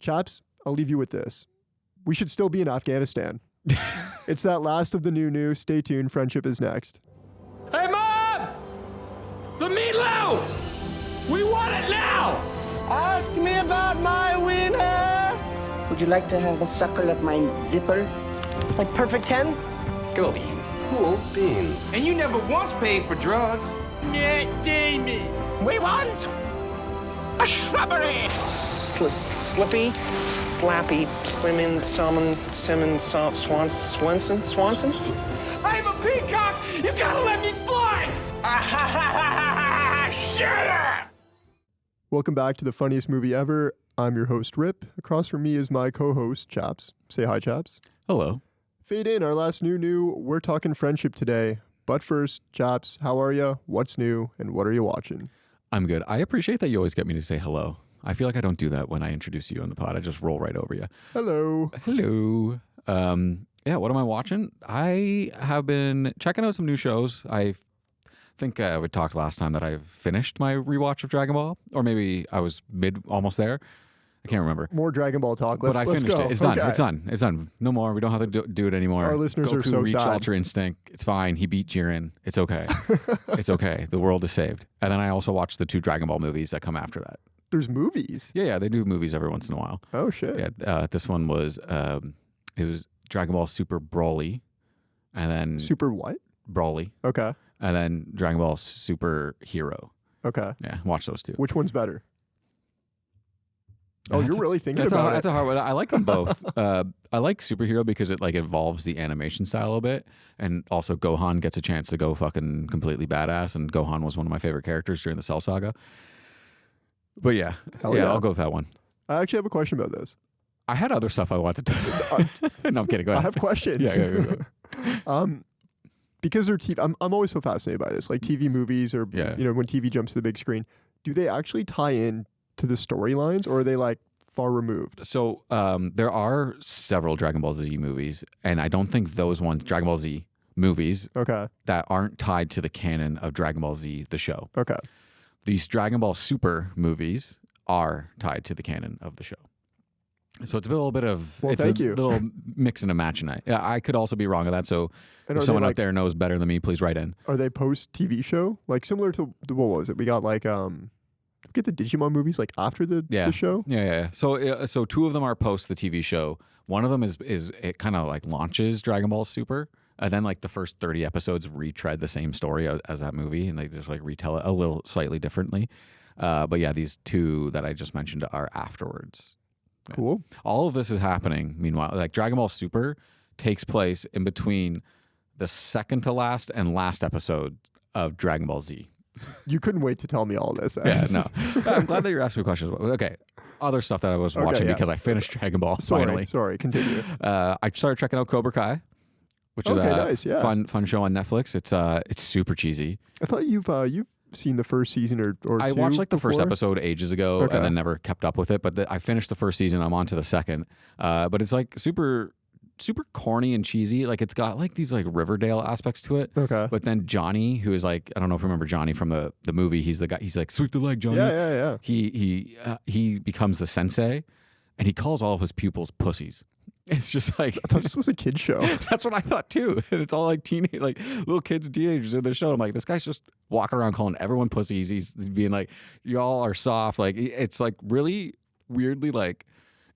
Chaps, I'll leave you with this. We should still be in Afghanistan. It's that last of the new. Stay tuned. Friendship is next. Hey, Mom! The meatloaf! We want it now! Ask me about my wiener! Would you like to have a suckle of my zipper? Like Perfect 10? Cool beans. Cool beans. And you never once paid for drugs. Yeah, Jamie. We want a shrubbery! Slippy, slappy, slimming, Swanson? I'm a peacock! You gotta let me fly! Shut up! Welcome back to the funniest movie ever. I'm your host, Rip. Across from me is my co-host, Chaps. Say hi, Chaps. Hello. Fade in, our last new. We're talking friendship today. But first, Chaps, how are you? What's new? And what are you watching? I'm good. I appreciate that you always get me to say hello. I feel like I don't do that when I introduce you on the pod. I just roll right over you. Hello. Hello. Yeah, what am I watching? I have been checking out some new shows. I think we talked last time that I've finished my rewatch of Dragon Ball, or maybe I was almost there. I can't remember. More Dragon Ball talk. But I finished go. it. It's done. Okay. It's done. No more. We don't have to do it anymore. Our listeners Goku are so reached sad. Ultra Instinct. It's fine. He beat Jiren. It's okay. It's okay. The world is saved. And then I also watched the 2 Dragon Ball movies that come after that. There's movies? Yeah, they do movies every once in a while. Oh, shit. Yeah, this one was, it was Dragon Ball Super Broly. And then... Super what? Broly. Okay. And then Dragon Ball Super Hero. Okay. Yeah, watch those 2. Which one's better? Oh, you're really thinking about it. That's a hard one. I like them both. I like Superhero because it like involves the animation style a bit, and also Gohan gets a chance to go fucking completely badass, and Gohan was one of my favorite characters during the Cell Saga. But yeah, I'll go with that one. I actually have a question about this. I had other stuff I wanted to. No, I'm kidding. Go ahead. I have questions. Go. Because they're TV. I'm always so fascinated by this, like TV movies, or when TV jumps to the big screen. Do they actually tie in to the storylines, or are they like far removed? So there are several Dragon Ball Z movies, and I don't think those ones, Dragon Ball Z movies, that aren't tied to the canon of Dragon Ball Z, the show. Okay. These Dragon Ball Super movies are tied to the canon of the show. So it's a little bit of little mix and a match tonight. Yeah, I could also be wrong on that. So if someone out there knows better than me, please write in. Are they post TV show, like similar to what was it? We got like get the Digimon movies like after the show. Yeah. So 2 of them are post the TV show. One of them is it kind of like launches Dragon Ball Super, and then like the first 30 episodes retread the same story as that movie, and they just like retell it a little slightly differently. But yeah, these 2 that I just mentioned are afterwards. Cool. All of this is happening. Meanwhile, like Dragon Ball Super takes place in between the second to last and last episode of Dragon Ball Z. You couldn't wait to tell me all this. Yeah, no. I'm glad that you're asking me questions. Okay. Other stuff that I was watching because I finished Dragon Ball finally. Sorry, continue. I started checking out Cobra Kai, which is a fun show on Netflix. It's super cheesy. I thought you've seen the first season or I two watched like the before? first episode ages ago and then never kept up with it. But I finished the first season. I'm on to the second. But it's like super corny and cheesy. Like it's got like these like Riverdale aspects to it. Okay. But then Johnny, who is like, I don't know if you remember Johnny from the movie. He's the guy. He's like, sweep the leg, Johnny. Yeah. He becomes the sensei, and he calls all of his pupils pussies. It's just like, I thought this was a kid's show. That's what I thought too. And it's all like little kids, teenagers in the show. I'm like, this guy's just walking around calling everyone pussies. He's being like, y'all are soft. Like it's like really weirdly like,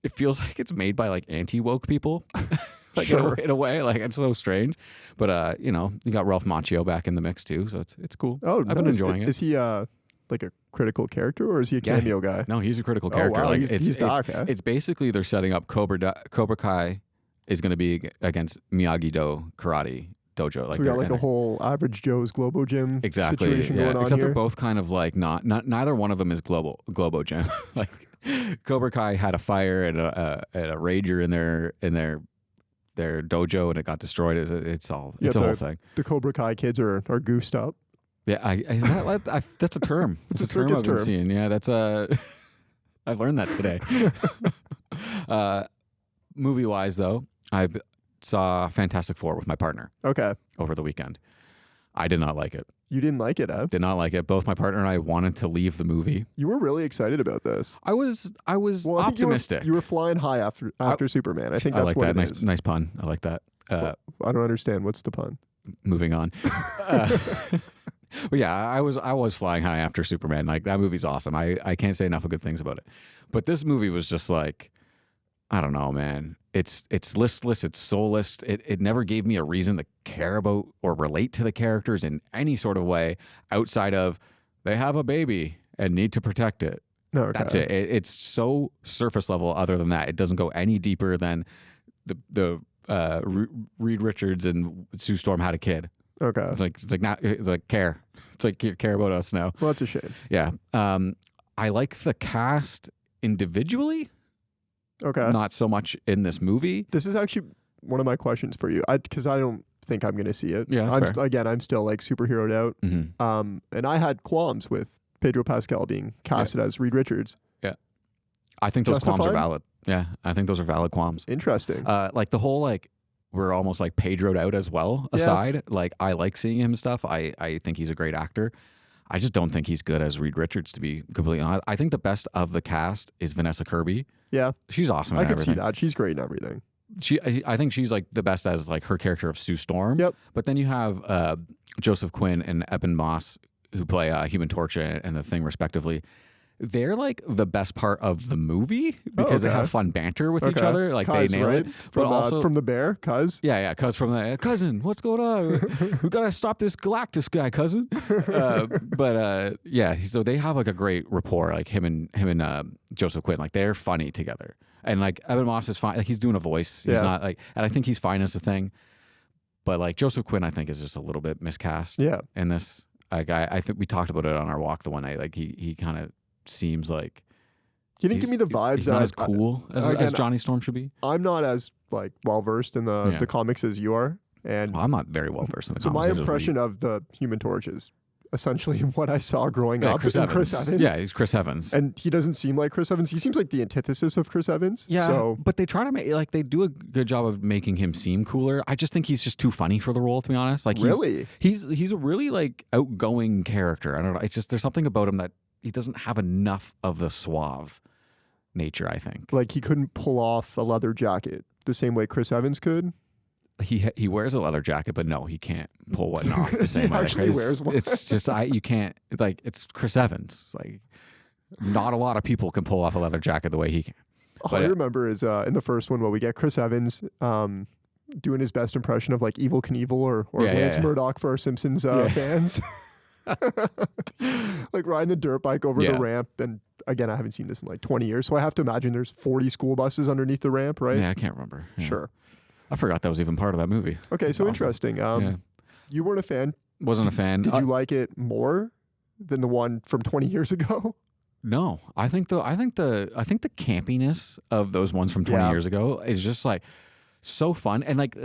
it feels like it's made by like anti-woke people. Like in a way, like it's so strange. But you got Ralph Macchio back in the mix too, so it's cool. Oh, I've been enjoying it. Is he like a critical character, or is he a cameo guy? No, he's a critical character. Wow, like he's back. It's basically they're setting up Cobra Kai is going to be against Miyagi-Do karate dojo. Like so we got like a whole average Joe's Globo Gym situation going on except here. They're both kind of like not neither one of them is Globo Gym. Like Cobra Kai had a fire and a rager in their dojo and it got destroyed. It's a whole thing. The Cobra Kai kids are goosed up. Yeah, that's a term. It's a term I've been seeing. Yeah, that's I've learned that today. Movie wise though, I saw Fantastic Four with my partner. Okay. Over the weekend, I did not like it. You didn't like it, huh? Did not like it. Both my partner and I wanted to leave the movie. You were really excited about this. I was Well, I think optimistic. you were flying high after Superman. I think I that's like what that. it is. Nice pun. I like that. Well, I don't understand. What's the pun? Moving on. But yeah, I was flying high after Superman. Like, that movie's awesome. I can't say enough of good things about it. But this movie was just like, I don't know, man. It's listless. It's soulless. It never gave me a reason to care about or relate to the characters in any sort of way outside of they have a baby and need to protect it. No, okay. That's it. It's so surface level. Other than that, it doesn't go any deeper than the Reed Richards and Sue Storm had a kid. Okay. It's like care. It's like you care about us now. Well, that's a shame. Yeah. I like the cast individually. Okay. Not so much in this movie. This is actually one of my questions for you, because I don't think I'm going to see it. Yeah, that's fair. I'm still like superheroed out. Mm-hmm. And I had qualms with Pedro Pascal being casted as Reed Richards. Yeah. I think those qualms are Justified? valid. Yeah. I think those are valid qualms. Interesting. Like the whole, like, we're almost like Pedro'd out as well aside. Like, I like seeing him and stuff. I think he's a great actor. I just don't think he's good as Reed Richards, to be completely honest. I think the best of the cast is Vanessa Kirby. Yeah. She's awesome. I can see that. She's great in everything. I think she's like the best as like her character of Sue Storm. Yep. But then you have Joseph Quinn and Eben Moss, who play Human Torch and The Thing respectively. They're like the best part of the movie because they have fun banter with each other. Like, Cuz, they nail right? it. But But also from the bear, cuz. yeah, Cuz from the cousin. What's going on? We gotta stop this Galactus guy, cousin. Yeah. So they have like a great rapport, like him and Joseph Quinn. Like, they're funny together. And like Eben Moss is fine. Like, he's doing a voice. He's not like, and I think he's fine as a Thing. But like Joseph Quinn, I think is just a little bit miscast. Yeah. In this, like I think we talked about it on our walk the one night. Like he kind of seems like He didn't give me the vibes. He's not as cool as Johnny Storm should be. I'm not as like well versed in the comics as you are, and well, I'm not very well versed in the so comics. my impression of the Human Torch is essentially what I saw growing up. Chris Evans. Yeah, he's Chris Evans, and he doesn't seem like Chris Evans. He seems like the antithesis of Chris Evans. Yeah, so. But they try to make they do a good job of making him seem cooler. I just think he's just too funny for the role, to be honest. Like, he's a really like outgoing character. I don't know. It's just there's something about him that he doesn't have enough of the suave nature, I think. Like, he couldn't pull off a leather jacket the same way Chris Evans could. He wears a leather jacket, but no, he can't pull one off the same way. Actually wears one. It's just you can't, like, it's Chris Evans. Like, not a lot of people can pull off a leather jacket the way he can. All I remember is in the first one, we get Chris Evans doing his best impression of like Evel Knievel or Lance Murdoch for our Simpsons fans. Like riding the dirt bike over the ramp, and again, I haven't seen this in like 20 years, so I have to imagine there's 40 school buses underneath the ramp, right? Yeah, I can't remember. Yeah. Sure. I forgot that was even part of that movie. Okay, so interesting. You weren't a fan. Wasn't a fan. Did you like it more than the one from 20 years ago? No, I think the campiness of those ones from 20 years ago is just like so fun, and like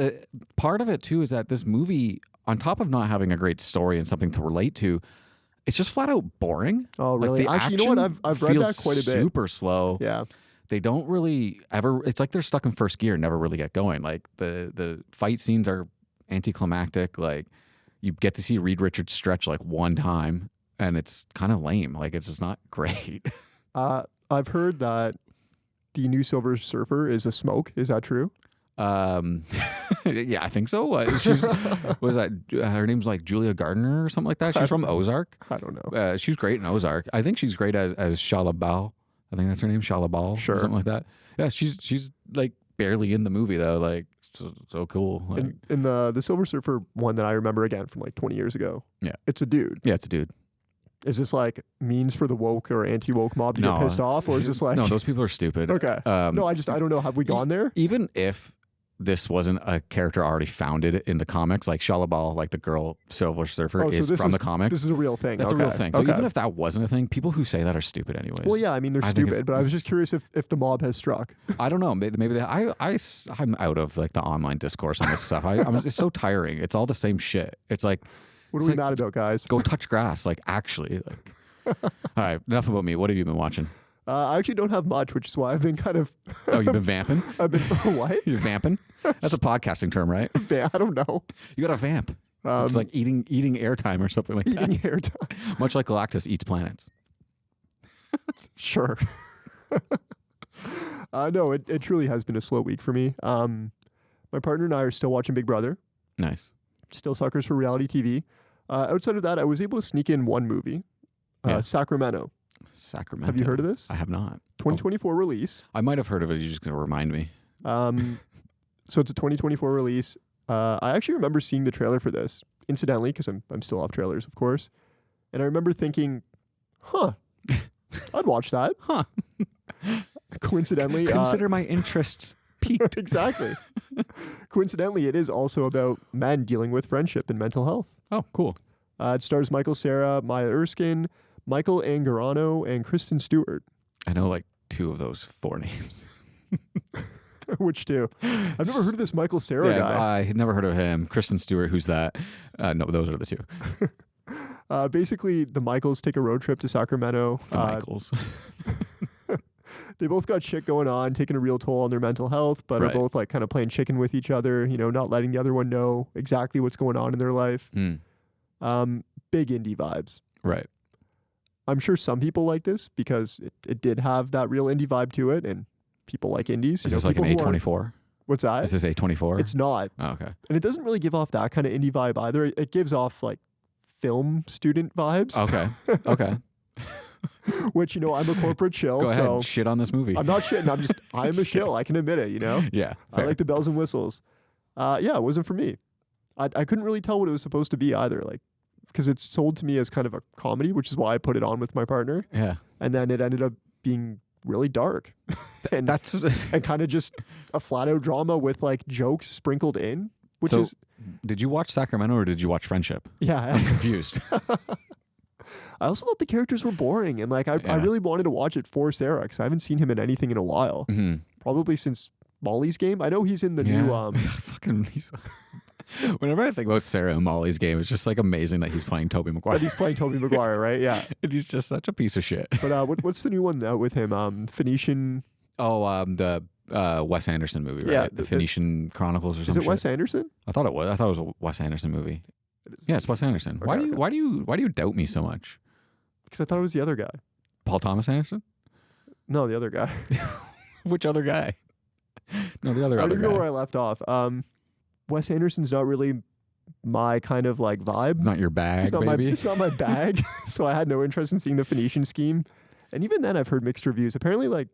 part of it too is that this movie, on top of not having a great story and something to relate to, it's just flat out boring. Oh, really? Like, actually, you know what? I've read that quite a bit. Super slow. Yeah. They don't really ever. It's like they're stuck in first gear and never really get going. Like the fight scenes are anticlimactic. Like, you get to see Reed Richards stretch like one time, and it's kind of lame. Like, it's just not great. I've heard that the new Silver Surfer is a smoke. Is that true? Yeah, I think so. She's was that her name's like Julia Gardner or something like that. She's from Ozark. I don't know. She's great in Ozark. I think she's great as Shalabal. I think that's her name, Shalabal. Sure, or something like that. Yeah, she's like barely in the movie though. Like, so cool. Like, in the Silver Surfer one that I remember again from like 20 years ago. Yeah, it's a dude. Yeah, it's a dude. Is this like means for the woke or anti-woke mob to get pissed off, or is this like no? Those people are stupid. Okay. No, I don't know. Have we gone there? Even if this wasn't a character already founded in the comics, like Shalabal, like the girl Silver Surfer, is from the comics. This is a real thing. That's a real thing. So even if that wasn't a thing, people who say that are stupid anyways. Well, yeah, I mean, they're stupid, but I was just curious if the mob has struck. I don't know. Maybe I'm out of like the online discourse on this stuff. It's so tiring. It's all the same shit. It's like, what are we mad about, guys? Go touch grass. Like, actually, like. All right, enough about me. What have you been watching? I actually don't have much, which is why I've been kind of... Oh, you've been vamping? I've been... What? You're vamping? That's a podcasting term, right? I don't know. You got to vamp. It's like eating airtime or something like that. Eating airtime. Much like Galactus eats planets. Sure. No, it truly has been a slow week for me. My partner and I are still watching Big Brother. Nice. Still suckers for reality TV. Outside of that, I was able to sneak in one movie, Sacramento. Sacramento. Have you heard of this? I have not. 2024 release. I might have heard of it. You're just going to remind me. So it's a 2024 release. I actually remember seeing the trailer for this, incidentally, because I'm still off trailers, of course. And I remember thinking, I'd watch that. Coincidentally. Consider my interests peaked. Exactly. Coincidentally, it is also about men dealing with friendship and mental health. Oh, cool. It stars Michael Cera, Maya Erskine, Michael Angarano, and Kristen Stewart. I know like 2 of those 4 names. Which 2? I've never heard of this Michael Cera guy. I had never heard of him. Kristen Stewart, who's that? No, those are the 2. Basically, the Michaels take a road trip to Sacramento. The Michaels. They both got shit going on, taking a real toll on their mental health, but are both like kind of playing chicken with each other, not letting the other one know exactly what's going on in their life. Big indie vibes. Right. I'm sure some people like this because it did have that real indie vibe to it, and people like indies. Is this like an A24? What's that? Is this A24? It's not. Oh, okay. And it doesn't really give off that kind of indie vibe either. It gives off like film student vibes. Okay. Which, I'm a corporate shill. Go ahead so and shit on this movie. I'm not shitting. I'm a shill. I can admit it, Yeah. I Fair. like the bells and whistles. It wasn't for me. I couldn't really tell what it was supposed to be either. Like, because it's sold to me as kind of a comedy, which is why I put it on with my partner. Yeah. And then it ended up being really dark. and kind of just a flat out drama with like jokes sprinkled in, which is. Did you watch Sacramento or did you watch Friendship? Yeah. I'm confused. I also thought the characters were boring, and like I really wanted to watch it for Cera because I haven't seen him in anything in a while. Mm-hmm. Probably since Molly's Game. I know he's in the new. Fucking. Whenever I think about Cera and Molly's Game, it's just like amazing that he's playing Tobey Maguire. But he's playing Tobey Maguire, right? Yeah. And he's just such a piece of shit. But what's the new one out with him? Phoenician. Oh, the Wes Anderson movie, right? Yeah, the Phoenician Chronicles or something. Is it Wes Anderson? I thought it was. I thought it was a Wes Anderson movie. Yeah, it's Wes Anderson. Okay, Why do you doubt me so much? Because I thought it was the other guy. Paul Thomas Anderson? No, the other guy. Which other guy? No, the other I guy. don't know where I left off. Wes Anderson's not really my kind of like vibe. It's not your bag, it's not my bag. So I had no interest in seeing the Phoenician Scheme. And even then I've heard mixed reviews. Apparently like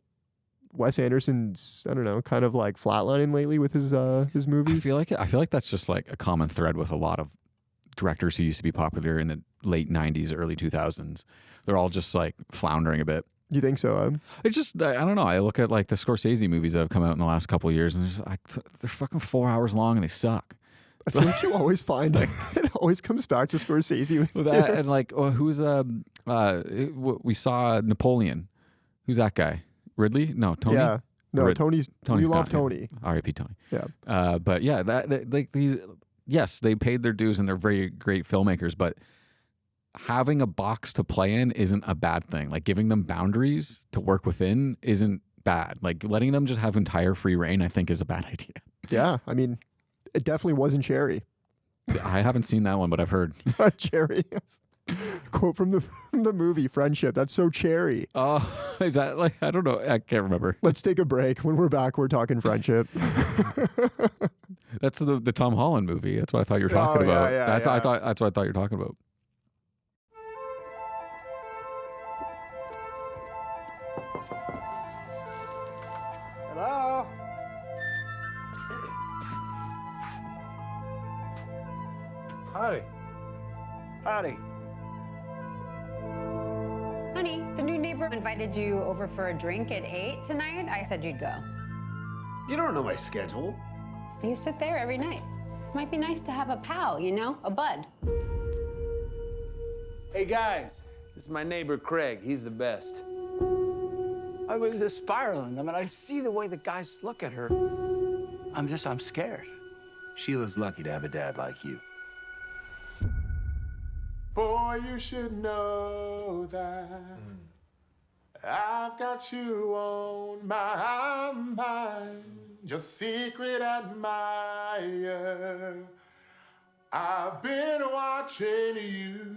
Wes Anderson's, I don't know, kind of like flatlining lately with his movies. I feel like that's just like a common thread with a lot of directors who used to be popular in the late 90s, early 2000s. They're all just like floundering a bit. You think so? It's just, I don't know. I look at like the Scorsese movies that have come out in the last couple of years and they're fucking 4 hours long and they suck. I think you always find it always comes back to Scorsese with that. And like, who's we saw Napoleon. Who's that guy? Ridley? No, Tony. Yeah, no, Tony's. You love gone, Tony. R.I.P. Tony. Yeah. But yeah, that like these. Yes, they paid their dues and they're very great filmmakers, but having a box to play in isn't a bad thing. Like giving them boundaries to work within isn't bad. Like letting them just have entire free reign, I think, is a bad idea. Yeah, I mean, it definitely wasn't Cherry. I haven't seen that one, but I've heard. Cherry. Quote from the movie Friendship. That's so Cherry. Oh, is that like, I don't know. I can't remember. Let's take a break. When we're back, we're talking Friendship. That's the Tom Holland movie. That's what I thought you were talking about. Yeah, that's what I thought you were talking about. Hello? Howdy. Howdy. Honey, the new neighbor invited you over for a drink at 8 tonight. I said you'd go. You don't know my schedule. You sit there every night. Might be nice to have a pal, a bud. Hey guys, this is my neighbor Craig. He's the best. I was just spiraling. I mean, I see the way the guys look at her. I'm scared. Sheila's lucky to have a dad like you. Boy, you should know that I've got you on my mind, your secret admirer. I've been watching you.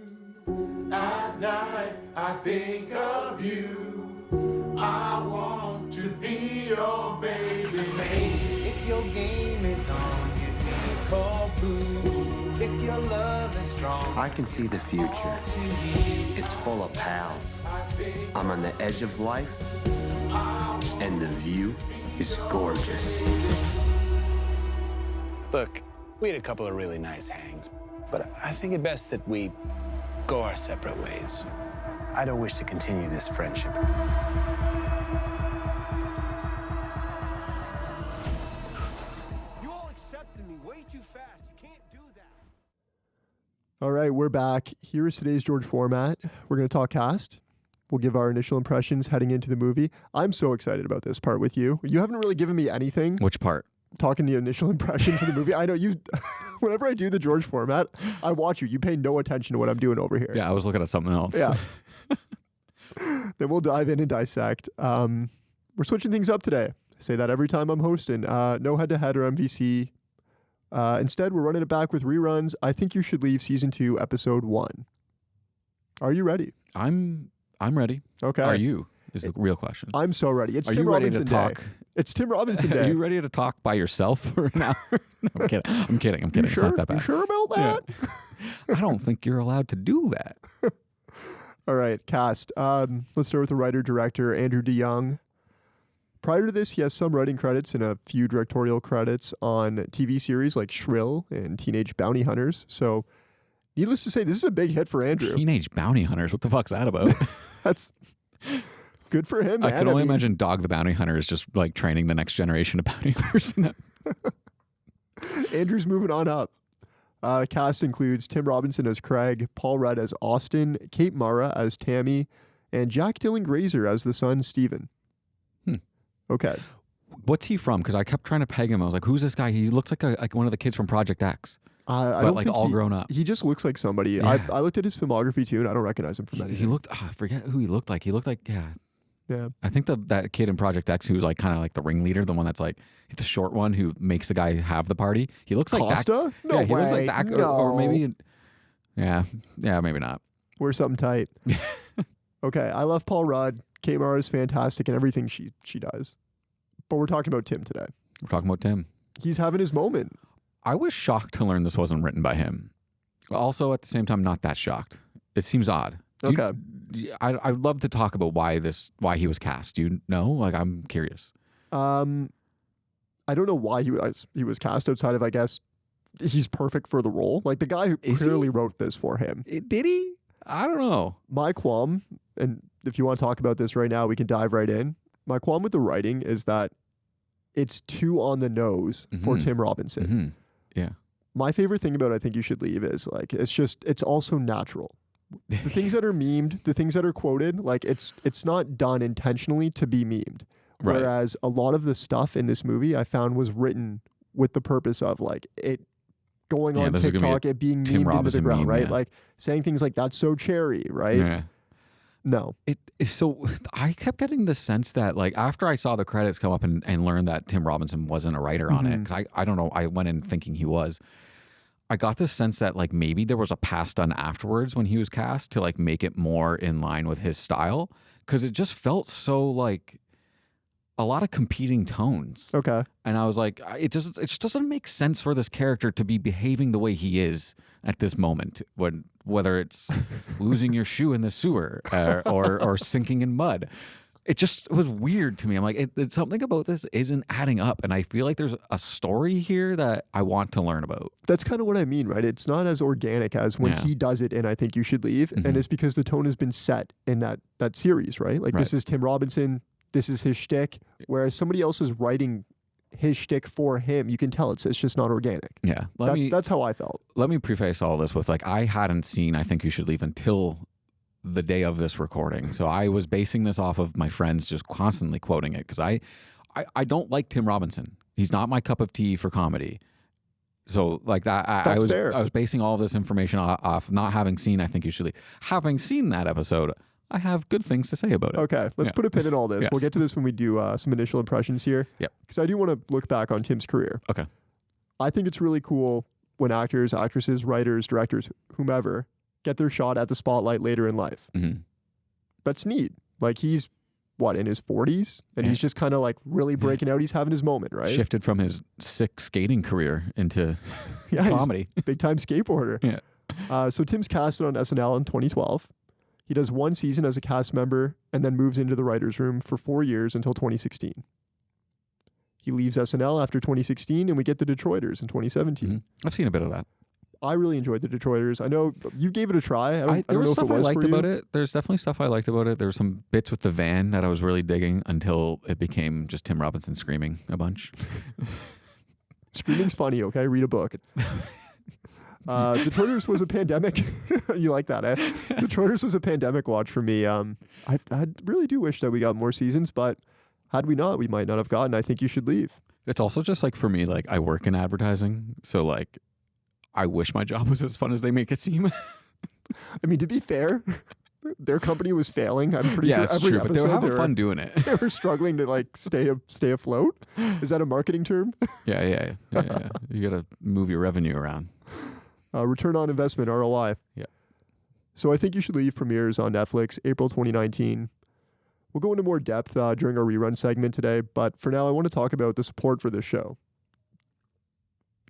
At night, I think of you. I want to be your baby. If your game is on, give me a call, boo. If your love is strong, I can see the future. It's full of pals. I'm on the edge of life, and the view is gorgeous. Look, we had a couple of really nice hangs, but I think it best that we go our separate ways. I don't wish to continue this friendship. You all accepted me way too fast. You can't do that. All right, we're back. Here is today's George format. We're going to talk cast. We'll give our initial impressions heading into the movie. I'm so excited about this part with you. You haven't really given me anything. Which part? Talking the initial impressions of the movie. I know you, whenever I do the George format, I watch you. You pay no attention to what I'm doing over here. Yeah, I was looking at something else. Yeah. Then we'll dive in and dissect. We're switching things up today. I say that every time I'm hosting. No head-to-head or MVC. Instead, we're running it back with reruns. I Think You Should Leave Season 2, Episode 1. Are you ready? I'm ready. Okay. Are you? Is the real question. I'm so ready. It's Are Tim you ready Robinson to talk? Day. It's Tim Robinson Day. Are you ready to talk by yourself for an hour? No, I'm kidding. I'm kidding. You It's sure? not that bad. You sure about that? Yeah. I don't think you're allowed to do that. All right, cast. Let's start with the writer-director, Andrew DeYoung. Prior to this, he has some writing credits and a few directorial credits on TV series like Shrill and Teenage Bounty Hunters. So, needless to say, this is a big hit for Andrew. Teenage Bounty Hunters. What the fuck's that about? That's good for him, man. I can only imagine Dog the Bounty Hunter is just like training the next generation of bounty hunters. Andrew's moving on up. Cast includes Tim Robinson as Craig, Paul Rudd as Austin, Kate Mara as Tammy, and Jack Dylan Grazer as the son, Stephen. Okay. What's he from? Because I kept trying to peg him. I was like, who's this guy? He looks like one of the kids from Project X. I but don't like think all grown up. He just looks like somebody. Yeah. I looked at his filmography too, and I don't recognize him from anything. He looked, I forget who he looked like. He looked like, Yeah. I think that kid in Project X who was like kind of like the ringleader, the one that's like the short one who makes the guy have the party. He looks like Costa? that. No yeah, he looks like that. No. Or maybe, yeah, maybe not. Wear something tight. Okay, I love Paul Rudd. Kate Mara is fantastic in everything she does. But we're talking about Tim today. We're talking about Tim. He's having his moment. I was shocked to learn this wasn't written by him. Also, at the same time, not that shocked. It seems odd. I'd love to talk about why he was cast. Do you know? Like, I'm curious. I don't know why he was cast outside of, I guess, he's perfect for the role. Like, the guy who clearly wrote this for him. Did he? I don't know. My qualm, and if you want to talk about this right now, we can dive right in. My qualm with the writing is that it's too on the nose for Tim Robinson. Mm-hmm. Yeah. My favorite thing about I Think You Should Leave is like, it's also natural. The things that are memed, the things that are quoted, like it's not done intentionally to be memed. Right. Whereas a lot of the stuff in this movie I found was written with the purpose of like it going on TikTok, it being memed into the ground, right? Yeah. Like saying things like that's so cherry, right? Yeah. No. So I kept getting the sense that like after I saw the credits come up and learned that Tim Robinson wasn't a writer on it, because I don't know, I went in thinking he was. I got the sense that like maybe there was a pass done afterwards when he was cast to like make it more in line with his style, because it just felt so like a lot of competing tones. Okay. And I was like, it just doesn't make sense for this character to be behaving the way he is at this moment, whether it's losing your shoe in the sewer or sinking in mud. It just was weird to me. I'm like, it's something about this isn't adding up. And I feel like there's a story here that I want to learn about. That's kind of what I mean, right? It's not as organic as when he does it in I Think You Should Leave. And it's because the tone has been set in that series, right? Like this is Tim Robinson. This is his shtick. Whereas somebody else is writing his shtick for him. You can tell it's just not organic. Yeah. That's how I felt. Let me preface all this with like, I hadn't seen I Think You Should Leave until the day of this recording. So I was basing this off of my friends just constantly quoting it because I don't like Tim Robinson. He's not my cup of tea for comedy. So like that, I was basing all of this information off not having seen I Think You Should Leave. Having seen that episode, I have good things to say about it. Okay, let's put a pin in all this. Yes. We'll get to this when we do some initial impressions here. Yep. Because I do want to look back on Tim's career. Okay. I think it's really cool. when actors, actresses, writers, directors, whomever get their shot at the spotlight later in life. Mm-hmm. That's neat. Like he's in his 40s, and he's just kind of like really breaking out. He's having his moment, right? Shifted from his sick skating career into comedy. Big time skateboarder. Yeah. So Tim's casted on SNL in 2012. He does one season as a cast member and then moves into the writer's room for 4 years until 2016. He leaves SNL after 2016, and we get the Detroiters in 2017. Mm-hmm. I've seen a bit of that. I really enjoyed the Detroiters. I know you gave it a try. I don't there was know stuff if it was I liked for you. about it. There's definitely stuff I liked about it. There were some bits with the van that I was really digging until it became just Tim Robinson screaming a bunch. Screaming's funny, okay? Read a book. Detroiters was a pandemic. You like that, eh? Detroiters was a pandemic watch for me. I really do wish that we got more seasons, but had we not, we might not have gotten. I think you should leave. It's also just like for me, like I work in advertising, so like I wish my job was as fun as they make it seem. I mean, to be fair, their company was failing. I'm pretty sure it's every true, episode but they were having fun doing it. They were struggling to like stay afloat. Is that a marketing term? Yeah. You got to move your revenue around. Return on investment, ROI. Yeah. So I think you should leave premieres on Netflix, April 2019. We'll go into more depth during our rerun segment today, but for now, I want to talk about the support for this show.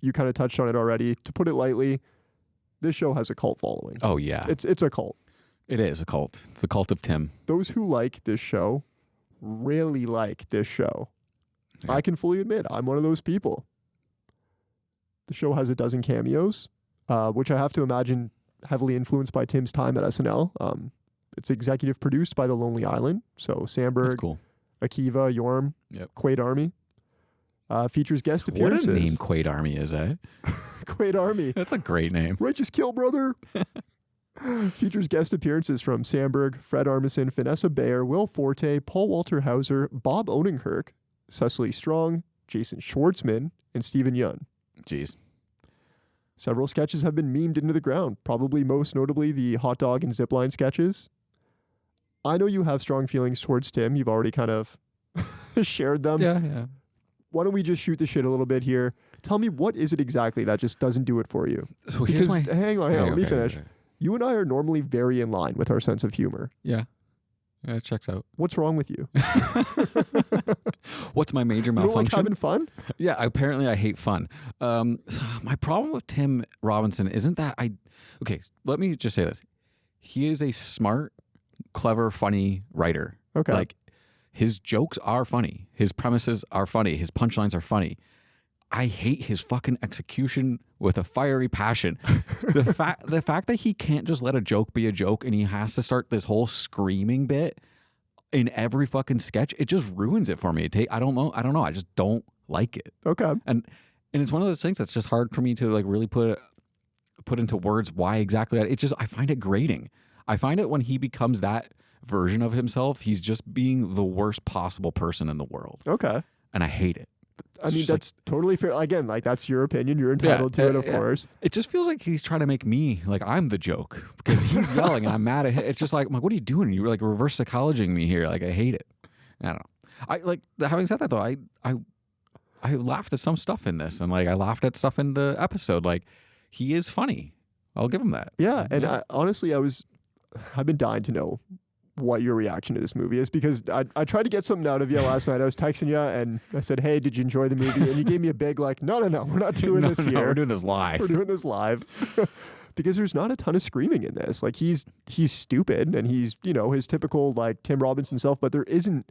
You kind of touched on it already. To put it lightly, this show has a cult following. Oh, yeah. It's a cult. It is a cult. It's the cult of Tim. Those who like this show really like this show. Yeah. I can fully admit I'm one of those people. The show has 12 cameos, which I have to imagine heavily influenced by Tim's time at SNL. It's executive produced by The Lonely Island. So Sandberg, That's cool. Akiva, Yorm, Quaid Army. Features guest appearances. What a name Quaid Army is, eh? Quaid Army. That's a great name. Righteous Kill, brother. Features guest appearances from Sandberg, Fred Armisen, Vanessa Bayer, Will Forte, Paul Walter Hauser, Bob Odenkirk, Cecily Strong, Jason Schwartzman, and Stephen Yeun. Jeez. Several sketches have been memed into the ground, probably most notably the hot dog and zipline sketches. I know you have strong feelings towards Tim. You've already kind of shared them. Yeah. Why don't we just shoot the shit a little bit here? Tell me, what is it exactly that just doesn't do it for you? So because, my... hang on, let me finish. Okay. You and I are normally very in line with our sense of humor. Yeah, it checks out. What's wrong with you? What's my major You malfunction? don't like having fun? Yeah, apparently I hate fun. My problem with Tim Robinson isn't that Okay, let me just say this. He is a smart, clever, funny writer. Okay. Like, his jokes are funny. His premises are funny. His punchlines are funny. I hate his fucking execution with a fiery passion. The fact that he can't just let a joke be a joke and he has to start this whole screaming bit in every fucking sketch, it just ruins it for me. I don't know. I just don't like it. Okay. And it's one of those things that's just hard for me to like really put into words why exactly that. It's just, I find it grating. I find it when he becomes that version of himself, he's just being the worst possible person in the world. Okay. And I hate it. I mean, that's totally fair. Again, like, that's your opinion. You're entitled to it, of course. It just feels like he's trying to make me, like, I'm the joke. Because he's yelling and I'm mad at him. It's just like, I'm like, what are you doing? You're, like, reverse psychologizing me here. Like, I hate it. I don't know. Having said that, though, I laughed at some stuff in this. And, like, I laughed at stuff in the episode. Like, he is funny. I'll give him that. Yeah. And honestly, I've been dying to know what your reaction to this movie is, because I tried to get something out of you last night. I was texting you and I said, hey, did you enjoy the movie? And you gave me a big like, no, we're not doing this here. We're doing this live. We're doing this live. Because there's not a ton of screaming in this. Like, he's stupid and he's, his typical like Tim Robinson self, but there isn't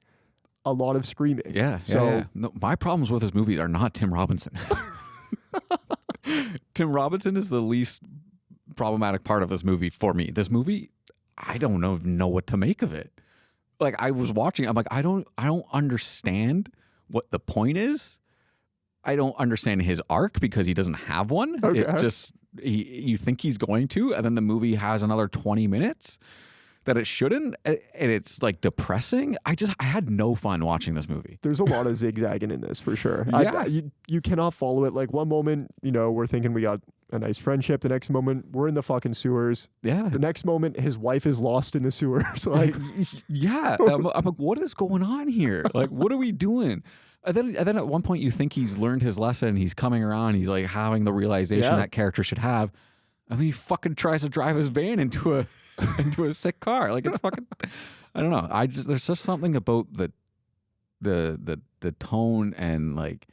a lot of screaming. Yeah. No, my problems with this movie are not Tim Robinson. Tim Robinson is the least problematic part of this movie for me. This movie, I don't know what to make of it. Like, I was watching, I'm like, I don't understand what the point is. I don't understand his arc because he doesn't have one. Okay. It just, you think he's going to, and then the movie has another 20 minutes that it shouldn't, and it's like depressing. I had no fun watching this movie. There's a lot of zigzagging in this for sure. Yeah. You cannot follow it. Like, one moment, we're thinking we got a nice friendship. The next moment, we're in the fucking sewers. Yeah. The next moment, his wife is lost in the sewers. Like, yeah. I'm like, what is going on here? Like, what are we doing? And then at one point you think he's learned his lesson and he's coming around. He's like having the realization that character should have. And then he fucking tries to drive his van into a sick car. Like it's fucking, I don't know. There's just something about the tone and like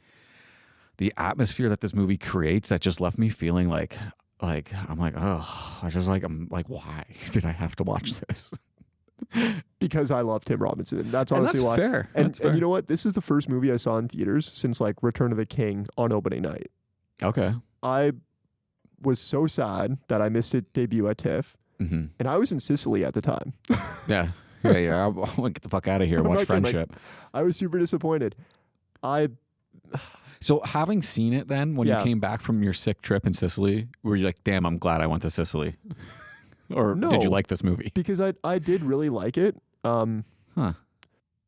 the atmosphere that this movie creates that just left me feeling like I'm like, oh, I'm like, why did I have to watch this? Because I love Tim Robinson. That's honestly why. Fair. And you know what? This is the first movie I saw in theaters since like Return of the King on opening night. Okay. I was so sad that I missed it debut at TIFF, and I was in Sicily at the time. Yeah. I want to get the fuck out of here. Watch Friendship. I was super disappointed. So having seen it then, when you came back from your sick trip in Sicily, were you like, damn, I'm glad I went to Sicily? Or did you like this movie? Because I did really like it.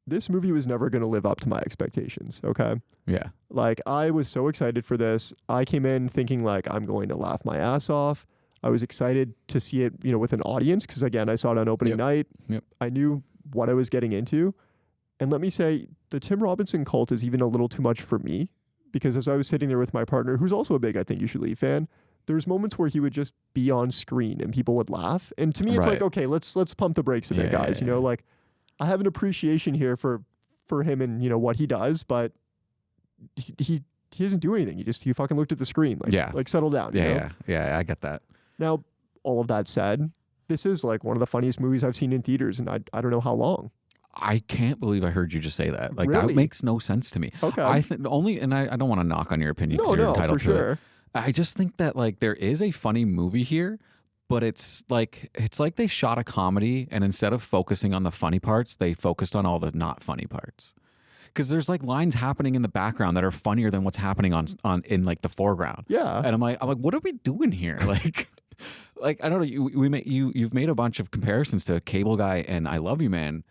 This movie was never going to live up to my expectations, okay? Yeah. Like, I was so excited for this. I came in thinking, like, I'm going to laugh my ass off. I was excited to see it, with an audience, because, again, I saw it on opening night. Yep. I knew what I was getting into. And let me say, the Tim Robinson cult is even a little too much for me, because as I was sitting there with my partner, who's also a big I Think You Should Leave fan, there's moments where he would just be on screen and people would laugh. And to me, it's like, okay, let's pump the brakes a bit, guys. Like, I have an appreciation here for him and, what he does, but he doesn't do anything. He fucking looked at the screen. Like settle down. Yeah, I get that. Now, all of that said, this is like one of the funniest movies I've seen in theaters, and I don't know how long. I can't believe I heard you just say that. Like, really? That makes no sense to me. Okay. I think and I don't want to knock on your opinion because you're entitled for to sure. it. I just think that like there is a funny movie here, but it's like they shot a comedy and instead of focusing on the funny parts, they focused on all the not funny parts. Because there's like lines happening in the background that are funnier than what's happening on in like the foreground. Yeah. And I'm like, what are we doing here? Like I don't know. You've made a bunch of comparisons to Cable Guy and I Love You Man.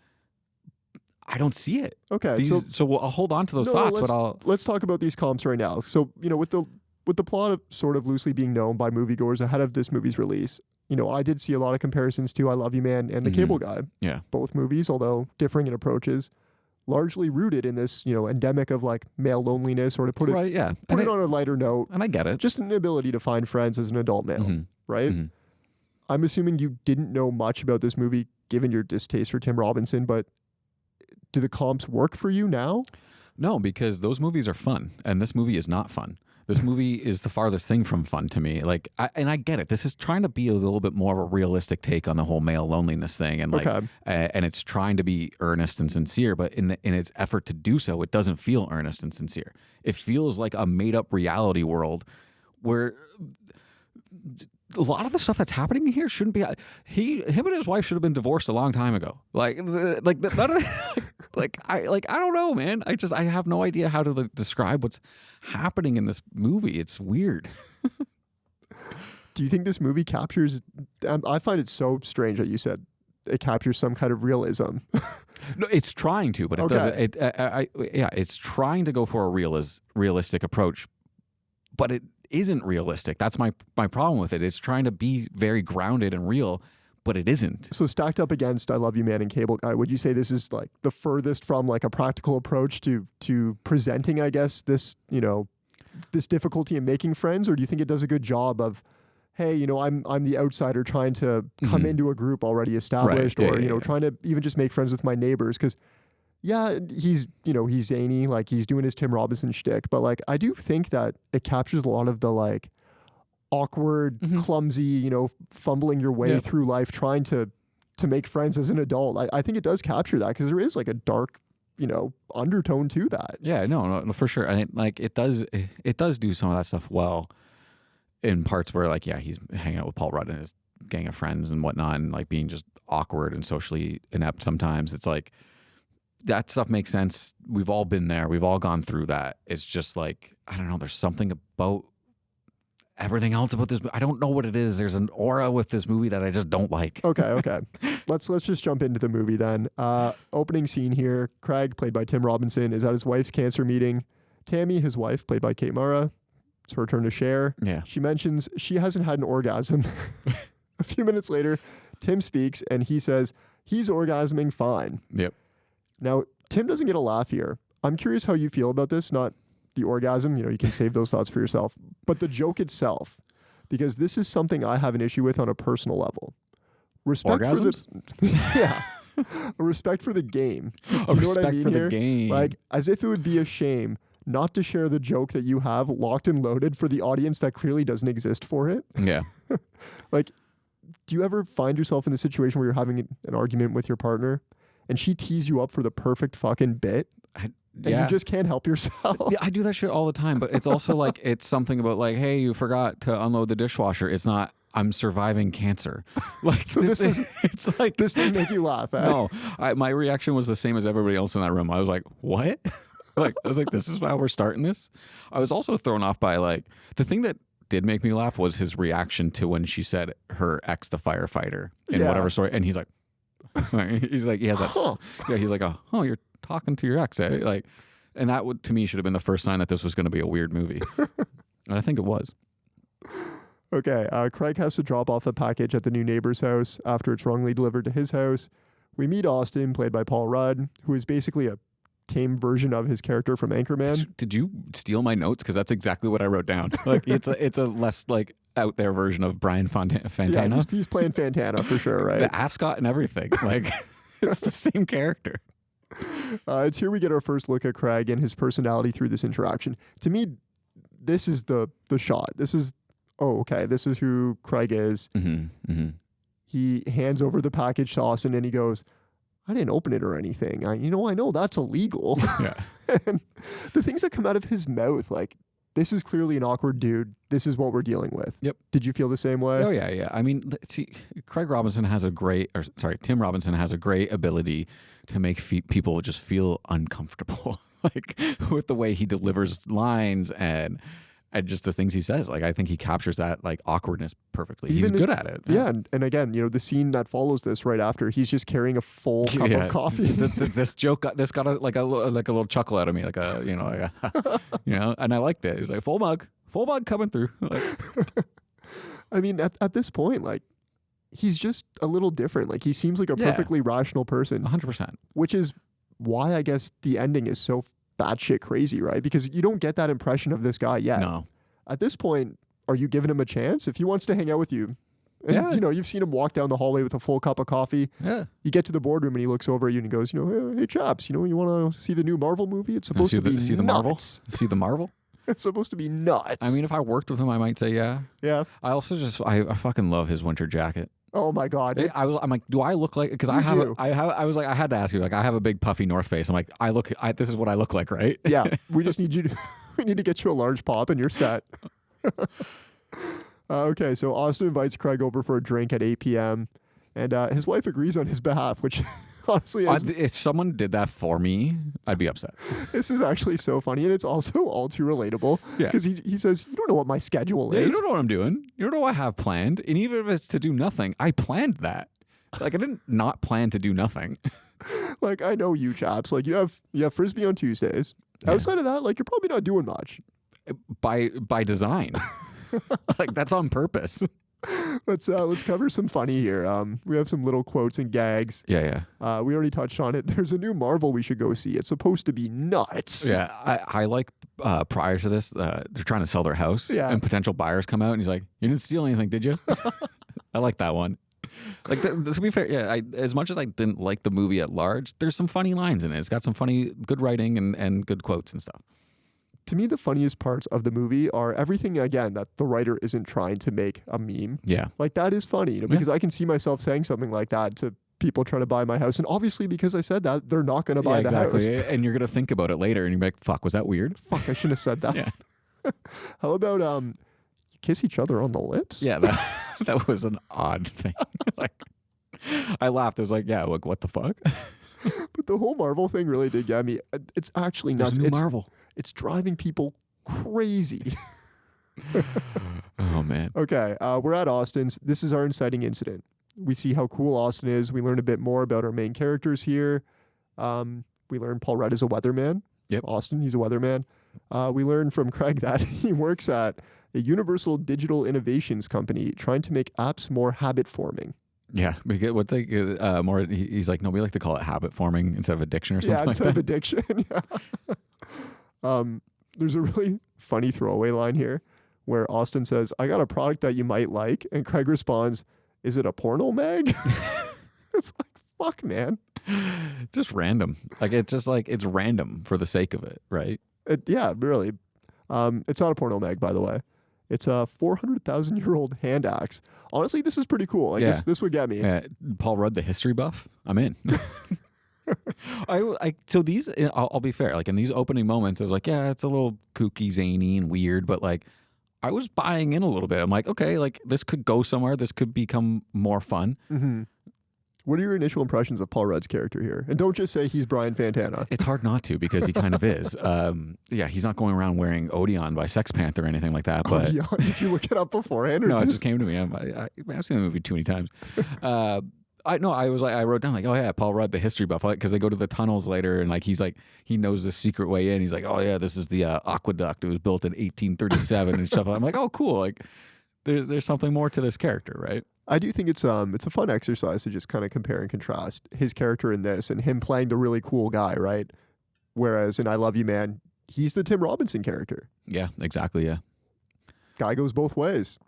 I don't see it. Okay. So I'll hold on to those thoughts, but let's talk about these comps right now. So, with the plot of sort of loosely being known by moviegoers ahead of this movie's release, I did see a lot of comparisons to I Love You Man and The Cable Guy. Yeah. Both movies, although differing in approaches, largely rooted in this, endemic of like male loneliness, or to put it on a lighter note. And I get it. Just an inability to find friends as an adult male, right? Mm-hmm. I'm assuming you didn't know much about this movie given your distaste for Tim Robinson, but do the comps work for you now? No, because those movies are fun, and this movie is not fun. This movie is the farthest thing from fun to me. Like, I get it. This is trying to be a little bit more of a realistic take on the whole male loneliness thing, and and it's trying to be earnest and sincere. But in its effort to do so, it doesn't feel earnest and sincere. It feels like a made up reality world where a lot of the stuff that's happening here shouldn't be. Him and his wife should have been divorced a long time ago. None of I don't know, man. I have no idea how to describe what's happening in this movie. It's weird. Do you think this movie captures? I find it so strange that you said it captures some kind of realism. No, it's trying to, but it doesn't. It's trying to go for a realistic approach, but it isn't realistic. That's my problem with it. It's trying to be very grounded and real, but it isn't. So stacked up against I Love You Man and Cable Guy, would you say this is like the furthest from like a practical approach to presenting, I guess, this, this difficulty in making friends? Or do you think it does a good job of, hey, I'm the outsider trying to come into a group already established, or, trying to even just make friends with my neighbors? Because he's zany, like he's doing his Tim Robinson shtick, but like I do think that it captures a lot of the like awkward, clumsy, fumbling your way through life, trying to make friends as an adult. I think it does capture that, because there is like a dark, undertone to that. Yeah, no, for sure. And it does do some of that stuff well in parts where like, he's hanging out with Paul Rudd and his gang of friends and whatnot, and like being just awkward and socially inept sometimes. It's like, that stuff makes sense. We've all been there. We've all gone through that. It's just like, I don't know. There's something about everything else about this. I don't know what it is. There's an aura with this movie that I just don't like. Okay. Let's just jump into the movie then. Opening scene here. Craig, played by Tim Robinson, is at his wife's cancer meeting. Tammy, his wife, played by Kate Mara, it's her turn to share. Yeah. She mentions she hasn't had an orgasm. A few minutes later, Tim speaks and he says he's orgasming fine. Yep. Now, Tim doesn't get a laugh here. I'm curious how you feel about this, not the orgasm, you can save those thoughts for yourself, but the joke itself, because this is something I have an issue with on a personal level. Respect Orgasms? for the yeah. A respect for the game. Do you know what I mean for here? the game. Like, as if it would be a shame not to share the joke that you have locked and loaded for the audience that clearly doesn't exist for it. Yeah. Like, do you ever find yourself in the situation where you're having an argument with your partner and she tees you up for the perfect fucking bit? And you just can't help yourself. Yeah, I do that shit all the time, but it's also like, it's something about like, hey, you forgot to unload the dishwasher. It's not, I'm surviving cancer. Like, So it's like, this didn't make you laugh, eh? no, my reaction was the same as everybody else in that room. I was like, what? I was like, this is how we're starting this. I was also thrown off by like, the thing that did make me laugh was his reaction to when she said her ex, the firefighter, in whatever story. And he's like, he has that, he's like, oh, you're talking to your ex, eh? Like, and that would, to me, should have been the first sign that this was going to be a weird movie. And I think it was. Okay, Craig has to drop off a package at the new neighbor's house after it's wrongly delivered to his house. We meet Austin, played by Paul Rudd, who is basically a tame version of his character from Anchorman. Did you steal my notes? Because that's exactly what I wrote down. Like, it's a less like out there version of Brian Fantana. Yeah, he's playing Fantana for sure, right? The ascot and everything. Like, it's the same character. It's here we get our first look at Craig and his personality through this interaction. To me, this is the shot. This is, this is who Craig is. Mm-hmm, mm-hmm. He hands over the package to Austin and he goes, I didn't open it or anything. I know that's illegal. Yeah. And the things that come out of his mouth, like, this is clearly an awkward dude. This is what we're dealing with. Yep. Did you feel the same way? Oh, yeah. I mean, see, Tim Robinson has a great ability to make people just feel uncomfortable, like, with the way he delivers lines and just the things he says. Like, I think he captures that, like, awkwardness perfectly. He's good at it. Yeah. And again, the scene that follows this right after, he's just carrying a full cup of coffee. This joke got a little chuckle out of me, and I liked it. He's like, full mug coming through. Like, I mean, at this point, like, he's just a little different. Like, he seems like a perfectly rational person. 100%. Which is why I guess the ending is so batshit crazy, right? Because you don't get that impression of this guy yet. No. At this point, are you giving him a chance? If he wants to hang out with you, and you've seen him walk down the hallway with a full cup of coffee. Yeah. You get to the boardroom and he looks over at you and he goes, hey chaps, you want to see the new Marvel movie? It's supposed to be nuts. See the Marvel? It's supposed to be nuts. I mean, if I worked with him, I might say yeah. Yeah. I also I fucking love his winter jacket. Oh my God. I'm like, do I look like, because I had to ask you, like, I have a big puffy North Face. I'm like, this is what I look like, right? Yeah. We just need we need to get you a large pop and you're set. Okay. So Austin invites Craig over for a drink at 8 p.m. and his wife agrees on his behalf, which honestly, if someone did that for me, I'd be upset. This is actually so funny, and it's also all too relatable. Yeah. Because he says, you don't know what my schedule is. You don't know what I'm doing. You don't know what I have planned. And even if it's to do nothing, I planned that. Like, I didn't not plan to do nothing. Like, I know you chaps. Like, you have Frisbee on Tuesdays. Yeah. Outside of that, like, you're probably not doing much. By design. Like, that's on purpose. Let's cover some funny here. We have some little quotes and gags. Yeah. We already touched on it. There's a new Marvel we should go see. It's supposed to be nuts. Yeah, I like prior to this, they're trying to sell their house. Yeah. And potential buyers come out and he's like, you didn't steal anything, did you? I like that one. Like, to be fair, yeah, as much as I didn't like the movie at large, there's some funny lines in it. It's got some funny, good writing and good quotes and stuff. To me, the funniest parts of the movie are everything, again, that the writer isn't trying to make a meme. Yeah. Like, that is funny, because I can see myself saying something like that to people trying to buy my house. And obviously, because I said that, they're not going to buy the house. And you're going to think about it later and you're like, fuck, was that weird? Fuck, I shouldn't have said that. Yeah. How about you kiss each other on the lips? Yeah, that was an odd thing. Like, I laughed. I was like, yeah, like, what the fuck? But the whole Marvel thing really did get me. It's actually nuts. There's a new Marvel. It's driving people crazy. Oh, man. Okay, we're at Austin's. This is our inciting incident. We see how cool Austin is. We learn a bit more about our main characters here. We learn Paul Rudd is a weatherman. Yep. Austin, he's a weatherman. We learn from Craig that he works at a Universal Digital Innovations company trying to make apps more habit-forming. Yeah, because what they more he's like, no, we like to call it habit forming instead of addiction or something. Yeah, like instead that. of addiction. Yeah. There's a really funny throwaway line here where Austin says, "I got a product that you might like," and Craig responds, "Is it a porno mag?" It's like, fuck, man. Just random. Like it's just like it's random for the sake of it, right? Yeah, really. It's not a porno mag, by the way. It's a 400,000-year-old hand axe. Honestly, this is pretty cool. Like this would get me. Paul Rudd, the history buff. I'm in. So these, I'll be fair. Like in these opening moments, I was like, yeah, it's a little kooky, zany, and weird, but like I was buying in a little bit. I'm like, okay, like this could go somewhere. This could become more fun. Mm-hmm. What are your initial impressions of Paul Rudd's character here? And don't just say he's Brian Fantana. It's hard not to because he kind of is. Yeah, he's not going around wearing Odeon by Sex Panther or anything like that. But Odeon? Did you look it up beforehand? Or no, it just came to me. I've seen the movie too many times. I wrote down like, oh yeah, Paul Rudd, the history buff, because they go to the tunnels later and like he's like he knows the secret way in. He's like, oh yeah, this is the aqueduct. It was built in 1837 and stuff. I'm like, oh cool, like there's something more to this character, right? I do think it's a fun exercise to just kind of compare and contrast his character in this and him playing the really cool guy, right? Whereas in I Love You Man, he's the Tim Robinson character. Yeah, exactly. Yeah, guy goes both ways.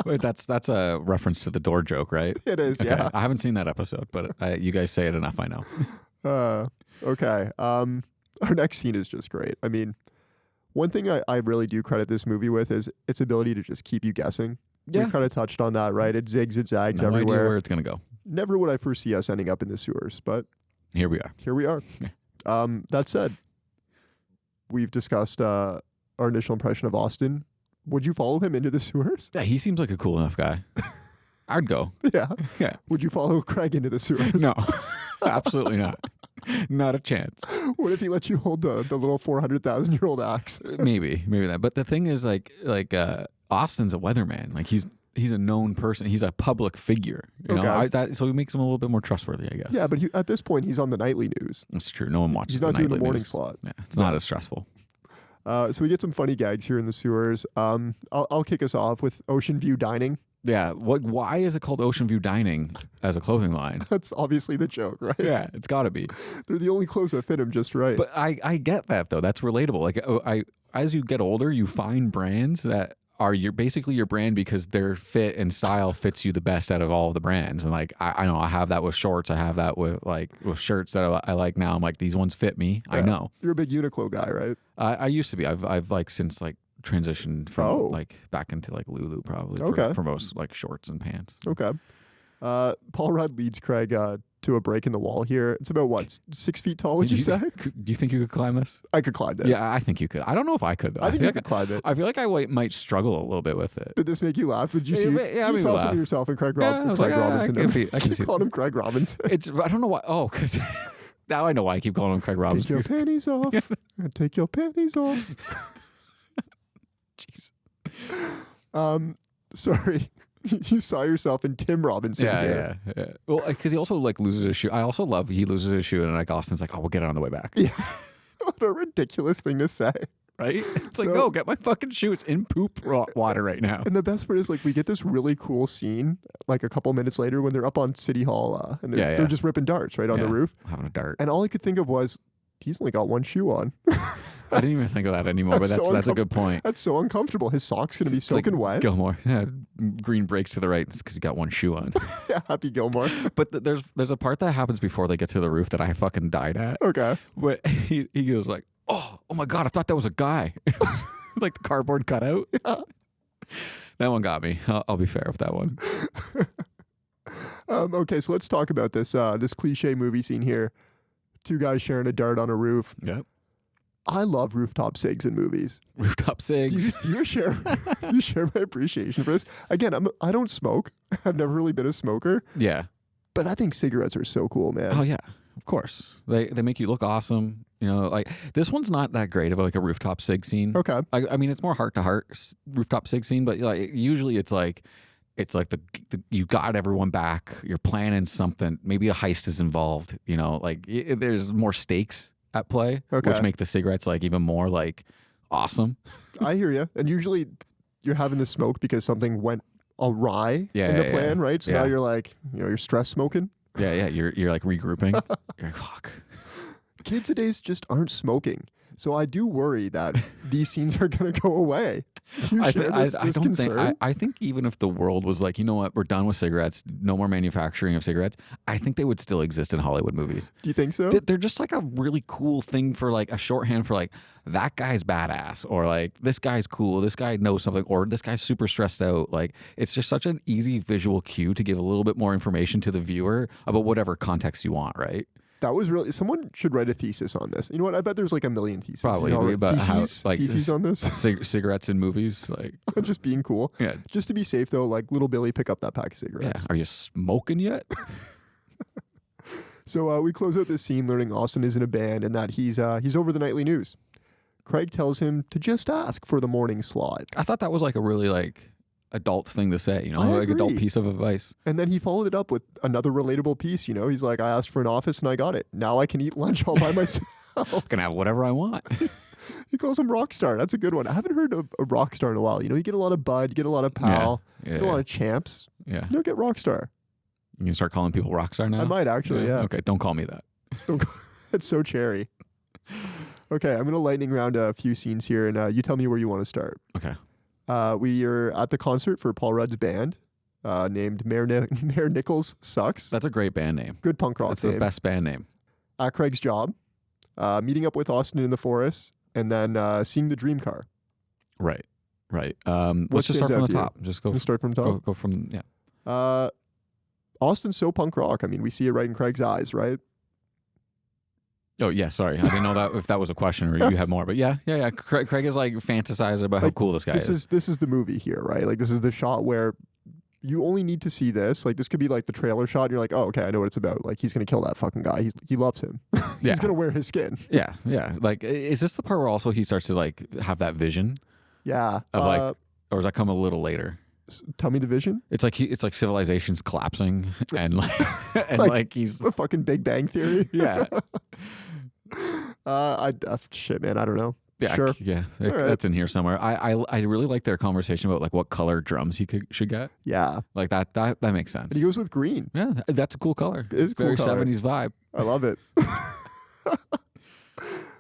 Wait, that's a reference to the door joke, right? It is. Okay. Yeah, I haven't seen that episode, but you guys say it enough. I know. Okay. Our next scene is just great. I mean, one thing I really do credit this movie with is its ability to just keep you guessing. Yeah. We kind of touched on that, right? It zigs, it zags No everywhere. idea where it's gonna go. Never would I foresee us ending up in the sewers, but here we are. Here we are. That said, we've discussed our initial impression of Austin. Would you follow him into the sewers? Yeah, he seems like a cool enough guy. I'd go. Yeah. Yeah. Would you follow Craig into the sewers? No, absolutely not. Not a chance. What if he let you hold the little 400,000-year-old axe? Maybe that. But the thing is, like Austin's a weatherman. Like he's a known person. He's a public figure. You know, so he makes him a little bit more trustworthy, I guess. Yeah, but at this point, he's on the nightly news. That's true. No one watches. He's not doing the morning news. slot. Yeah, it's not as stressful. So we get some funny gags here in the sewers. I'll kick us off with Ocean View Dining. Yeah. Why is it called Ocean View Dining as a clothing line? That's obviously the joke, right? Yeah, it's got to be. They're the only clothes that fit him just right. But I get that though. That's relatable. Like as you get older, you find brands that are basically your brand because their fit and style fits you the best out of all of the brands. And like I know I have that with shorts. I have that with shirts that I like now. I'm like, these ones fit me. Yeah. I know. You're a big Uniqlo guy, right? I used to be. I've like since like transitioned from like back into like Lulu probably for most like shorts and pants. Okay. Paul Rudd leads Craig to a break in the wall here. It's about what, 6 feet tall, would you say? Do you think you could climb this? I could climb this. Yeah, I think you could. I don't know if I could though. I think you could climb it. I feel like I might struggle a little bit with it. Did this make you laugh? Did you see? Yeah, you saw some of yourself in Craig Robinson. I can see called him Craig Robinson. I don't know why. Oh, because now I know why I keep calling him Craig Robinson. Take your panties off. Take your panties off. Jeez. Sorry. You saw yourself in Tim Robinson. Yeah. Well, because he also like loses his shoe. I also love he loses his shoe, and like Austin's like, "Oh, we'll get it on the way back." Yeah. What a ridiculous thing to say, right? It's like, no, get my fucking shoe. It's in poop water right now. And the best part is like we get this really cool scene like a couple minutes later when they're up on City Hall and they're just ripping darts right on the roof, having a dart. And all I could think of was he's only got one shoe on. I didn't even think of that anymore, but that's a good point. That's so uncomfortable. His sock's going to be soaking wet. Gilmore. Yeah, green breaks to the right because he got one shoe on. Yeah, happy Gilmore. But there's a part that happens before they get to the roof that I fucking died at. Okay. But he goes like, oh my God, I thought that was a guy. Like the cardboard cutout. Yeah. That one got me. I'll be fair with that one. Okay, so let's talk about this cliche movie scene here. Two guys sharing a dart on a roof. Yep. I love rooftop cigs in movies. Rooftop cigs. Do you share my appreciation for this? Again, I don't smoke. I've never really been a smoker. Yeah. But I think cigarettes are so cool, man. Oh yeah, of course. They make you look awesome. You know, like this one's not that great of like a rooftop cig scene. Okay. I mean, it's more heart to heart rooftop cig scene, but like usually it's like the you got everyone back. You're planning something. Maybe a heist is involved. You know, like there's more stakes at play, which make the cigarettes like even more like awesome. I hear you. And usually you're having the smoke because something went awry in the plan, right? So now you're like, you're stress smoking. Yeah. You're like regrouping. You're like, fuck. Kids today's just aren't smoking. So I do worry that these scenes are going to go away. Do you share this concern? I think even if the world was like, you know what, we're done with cigarettes, no more manufacturing of cigarettes, I think they would still exist in Hollywood movies. Do you think so? They're just like a really cool thing for like a shorthand for like, that guy's badass, or like, this guy's cool, this guy knows something, or this guy's super stressed out. Like, it's just such an easy visual cue to give a little bit more information to the viewer about whatever context you want, right? That was really, someone should write a thesis on this. You know what? I bet there's like a million theses. Probably about theses on this. Cigarettes in movies, like just being cool. Yeah. Just to be safe though, like little Billy, pick up that pack of cigarettes. Yeah. Are you smoking yet? So we close out this scene learning Austin is in a band and that he's over the nightly news. Craig tells him to just ask for the morning slot. I thought that was like a really like adult thing to say, I like agree. adult piece of advice. And then he followed it up with another relatable piece. He's like, I asked for an office and I got it. Now I can eat lunch all by myself. I can have whatever I want. He calls him rock star. That's a good one. I haven't heard of a rock star in a while. You get a lot of Bud, you get a lot of Pal, you get a lot of Champs. Yeah. You don't get rock star. You can start calling people rock star now? I might actually, yeah. Okay, don't call me that. It's so cherry. Okay, I'm going to lightning round a few scenes here, and you tell me where you want to start. Okay. We are at the concert for Paul Rudd's band, named Mayor Nichols Sucks. That's a great band name. Good punk rock That's name. the best band name. At Craig's job, meeting up with Austin in the forest, and then seeing the dream car. Right. Let's just start from the top. Just go. Start from top. Go from yeah. Austin's so punk rock. I mean, we see it right in Craig's eyes, right? Oh yeah, sorry, I didn't know that if that was a question or you had more, but yeah. Craig is like fantasizing about how cool this guy is. This is the movie here, right? Like this is the shot where you only need to see this. Like this could be like the trailer shot. And you're like, oh, okay, I know what it's about. Like he's gonna kill that fucking guy. He loves him. He's gonna wear his skin. Yeah. Like, is this the part where also he starts to like have that vision? Yeah. Of like, or does that come a little later? Tell me the vision. It's like civilization's collapsing and like he's a fucking Big Bang Theory. Yeah. Shit, man. I don't know. Yeah, sure. Yeah, right. That's in here somewhere. I really like their conversation about like what color drums he should get. Yeah, like that makes sense. And he goes with green. Yeah, that's a cool color. It is very cool color. 70s vibe. I love it.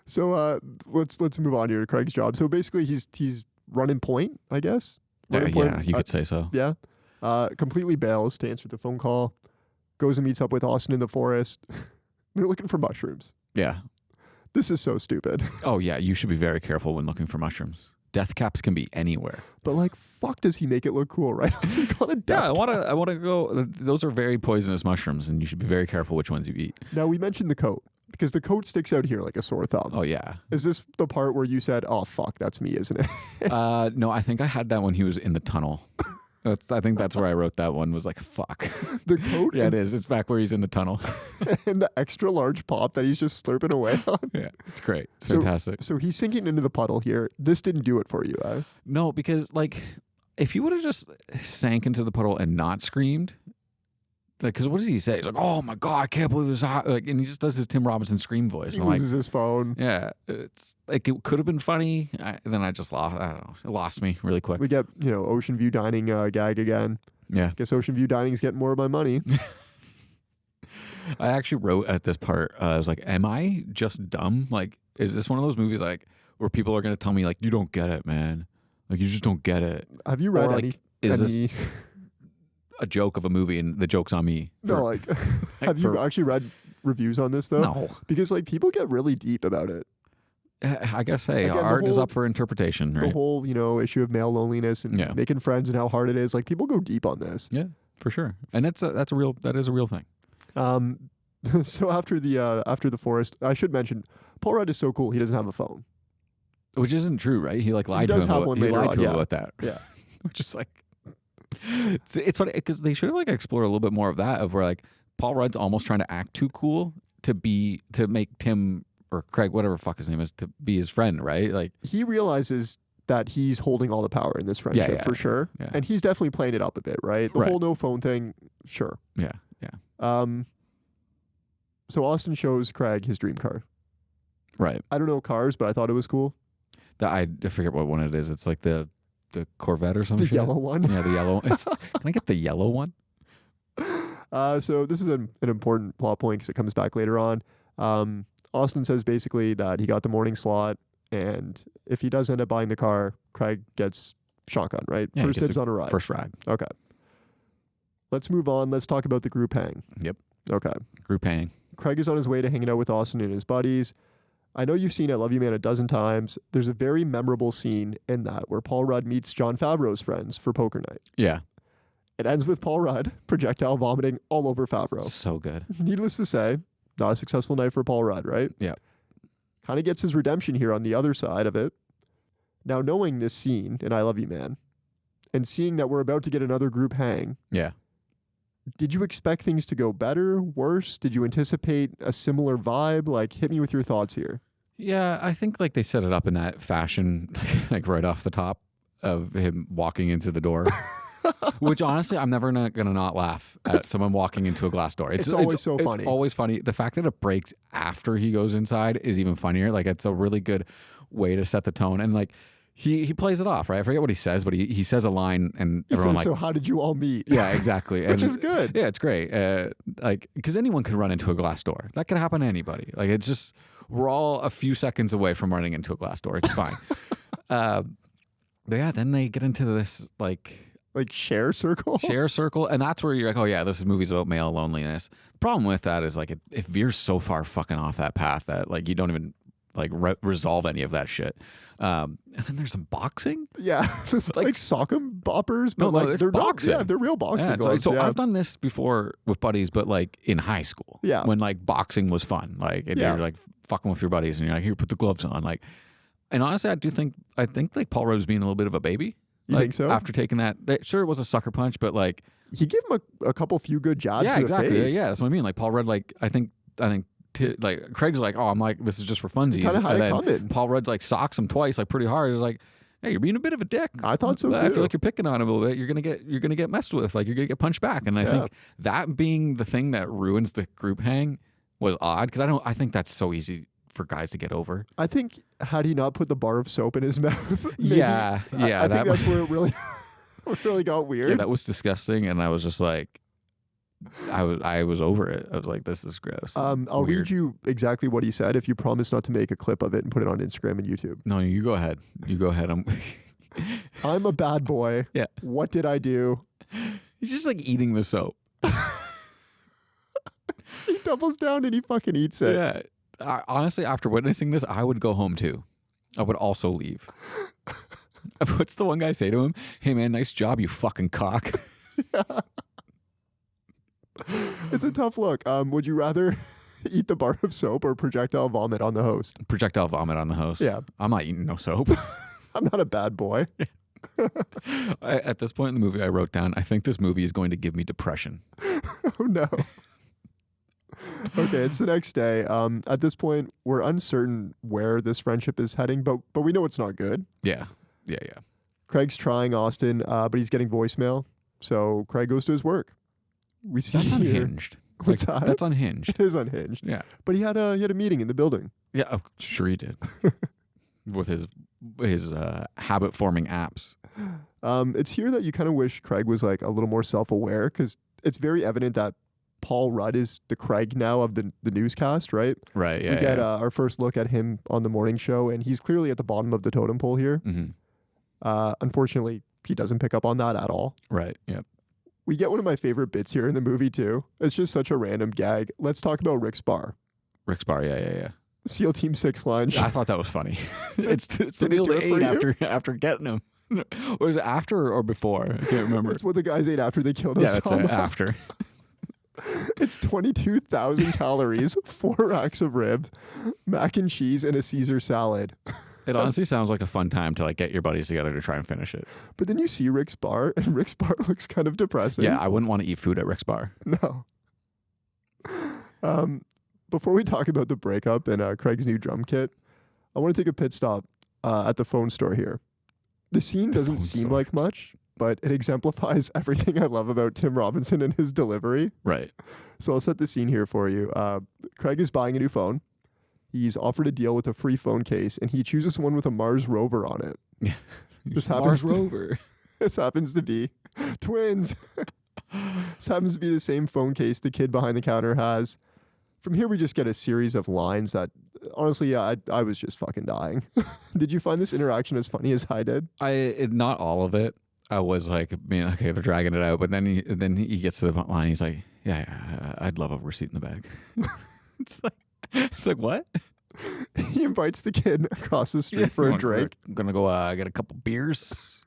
So let's move on here to Craig's job. So basically, he's running point, I guess. Yeah, you could say so. Yeah, completely bails to answer the phone call. Goes and meets up with Austin in the forest. They're looking for mushrooms. Yeah. This is so stupid. Oh, yeah. You should be very careful when looking for mushrooms. Death caps can be anywhere. But like, fuck, does he make it look cool, right? He called it death. Yeah, I want to go. Those are very poisonous mushrooms, and you should be very careful which ones you eat. Now, we mentioned the coat, because the coat sticks out here like a sore thumb. Oh, yeah. Is this the part where you said, oh, fuck, that's me, isn't it? No, I think I had that when he was in the tunnel. I think that's where I wrote that one, was like, fuck. The coat? Yeah, it is. It's back where he's in the tunnel. And the extra large pop that he's just slurping away on. Yeah, it's great. It's fantastic. So he's sinking into the puddle here. This didn't do it for you, eh? No, because like, if he would have just sank into the puddle and not screamed, because what does he say? He's like, "Oh my god, I can't believe this!" Like, and he just does his Tim Robinson scream voice. He and loses his phone. Yeah, it's like it could have been funny. Then I just lost. I don't know. It lost me really quick. We get Ocean View Dining gag again. Yeah, guess Ocean View Dining's getting more of my money. I actually wrote at this part. I was like, "Am I just dumb? Like, is this one of those movies like where people are going to tell me like you don't get it, man? Like you just don't get it." Have you read any? This a joke of a movie and the joke's on me? No, like have you actually read reviews on this though? No, because like people get really deep about it. I guess, hey, again, art is up for interpretation, right? The whole, issue of male loneliness and making friends and how hard it is. Like people go deep on this. Yeah, for sure. And that is a real thing. So after the forest, I should mention, Paul Rudd is so cool. He doesn't have a phone, which isn't true, right? He like lied to him. He lied to him about that. Yeah, which is like, it's funny because they should have like explored a little bit more of that, of where like Paul Rudd's almost trying to act too cool to make Tim or Craig, whatever fuck his name is, to be his friend, right? Like he realizes that he's holding all the power in this friendship for sure, and he's definitely playing it up a bit, right? The whole no phone thing, sure. Yeah. So Austin shows Craig his dream car. Right. I don't know cars, but I thought it was cool. I forget what one it is. It's like the the Corvette or It's something. the yellow one. Yeah, the yellow. Can I get the yellow one? So this is an important plot point because it comes back later on. Austin says basically that he got the morning slot, and if he does end up buying the car, Craig gets shotgun, right? Yeah, First dibs on a ride. First ride. Okay. Let's move on. Let's talk about the group hang. Yep. Okay. Group hang. Craig is on his way to hanging out with Austin and his buddies. I know you've seen I Love You Man a dozen times. There's a very memorable scene in that where Paul Rudd meets Jon Favreau's friends for poker night. Yeah. It ends with Paul Rudd projectile vomiting all over Favreau. So good. Needless to say, not a successful night for Paul Rudd, right? Yeah. Kind of gets his redemption here on the other side of it. Now, knowing this scene in I Love You Man and seeing that we're about to get another group hang, Yeah. did you expect things to go better, worse? Did you anticipate a similar vibe? Like, hit me with your thoughts here. Yeah, I think like they set it up in that fashion, like right off the top of him walking into the door. Which honestly, I'm never gonna not laugh at someone walking into a glass door. It's always so funny. It's always funny. The fact that it breaks after he goes inside is even funnier. Like it's a really good way to set the tone. And like he plays it off, right? I forget what he says, but he says a line, and He everyone says, like, so how did you all meet? yeah, exactly, Which is good. Yeah, it's great. Like because anyone can run into a glass door. That could happen to anybody. Like it's just we're all a few seconds away from running into a glass door. It's fine. But yeah, then they get into this like share circle. And that's where you're like, oh yeah, this movie's about male loneliness. The problem with that is like it veers so far fucking off that path that like you don't even like resolve any of that shit. And then there's some boxing. Yeah, it's like sock 'em boppers, but no, like it's they're boxing. Not, yeah, they're real boxing Yeah, gloves. so yeah. I've done this before with buddies, but like in high school. Yeah. When like boxing was fun. Like Yeah. you're like fucking with your buddies and you're like, here, put the gloves on. Like, and honestly, I think like Paul Rudd was being a little bit of a baby. You like, think so? After taking that, sure, it was a sucker punch, but like he gave him a couple few good jabs yeah, to exactly. the face. Yeah, that's what I mean. Like Paul Rudd, like I think like Craig's like, oh, I'm like, this is just for funsies. Kind of had And it then coming. Paul Rudd's like socks him twice, like pretty hard. It's like, hey, you're being a bit of a dick. I thought so I too. feel like you're picking on him a little bit. You're gonna get messed with. Like you're gonna get punched back. And I think that being the thing that ruins the group hang was odd because I think that's so easy for guys to get over. I think had he not put the bar of soap in his mouth, maybe, Yeah, I think that's where it really, really got weird. Yeah, that was disgusting, and I was just like, I was over it. I was like, this is gross. I'll Weird. read you exactly what he said if you promise not to make a clip of it and put it on Instagram and YouTube. No, you go ahead. You go ahead. I'm a bad boy. Yeah. What did I do? He's just like eating the soap. He doubles down and he fucking eats it. Yeah. Honestly, after witnessing this, I would go home too. I would also leave. What's the one guy say to him? Hey man, nice job, you fucking cock. It's a tough look. Would you rather eat the bar of soap or projectile vomit on the host? Projectile vomit on the host. Yeah. I'm not eating no soap. I'm not a bad boy. At this point in the movie, I wrote down, I think this movie is going to give me depression. Oh no. Okay, it's the next day. At this point, we're uncertain where this friendship is heading, but we know it's not good. Yeah. Craig's trying Austin, but he's getting voicemail. So Craig goes to his work. We see That's here- unhinged. What's that? That's unhinged. It is unhinged. Yeah. But he had a meeting in the building. Yeah, sure he did. With his habit forming apps. It's here that you kind of wish Craig was like a little more self-aware because it's very evident that Paul Rudd is the Craig now of the newscast, right? Right, yeah. We get our first look at him on the morning show, and he's clearly at the bottom of the totem pole here. Mm-hmm. Unfortunately, he doesn't pick up on that at all. Right, yep. We get one of my favorite bits here in the movie, too. It's just such a random gag. Let's talk about Rick's bar. Rick's bar, yeah. SEAL Team 6 lunch. I thought that was funny. it's the Did it meal do they it for ate after getting him. Was it after or before? I can't remember. That's what the guys ate after they killed Yeah, Osama. that's after. It's 22,000 calories, 4 racks of ribs, mac and cheese, and a Caesar salad. It honestly sounds like a fun time to like get your buddies together to try and finish it. But then you see Rick's bar, and Rick's bar looks kind of depressing. Yeah, I wouldn't want to eat food at Rick's bar. No. Before we talk about the breakup and Craig's new drum kit, I want to take a pit stop at the phone store here. The scene doesn't seem like much, but it exemplifies everything I love about Tim Robinson and his delivery. Right. So I'll set the scene here for you. Craig is buying a new phone. He's offered a deal with a free phone case, and he chooses one with a Mars rover on it. This Mars happens to, rover. this happens to be twins. This happens to be the same phone case the kid behind the counter has. From here, we just get a series of lines that, honestly, yeah, I was just fucking dying. Did you find this interaction as funny as I did? Not all of it. I was like, okay, they're dragging it out, but then he gets to the line. He's like, yeah, I'd love a receipt in the bag. it's like what? He invites the kid across the street for a drink. I'm gonna go get a couple beers.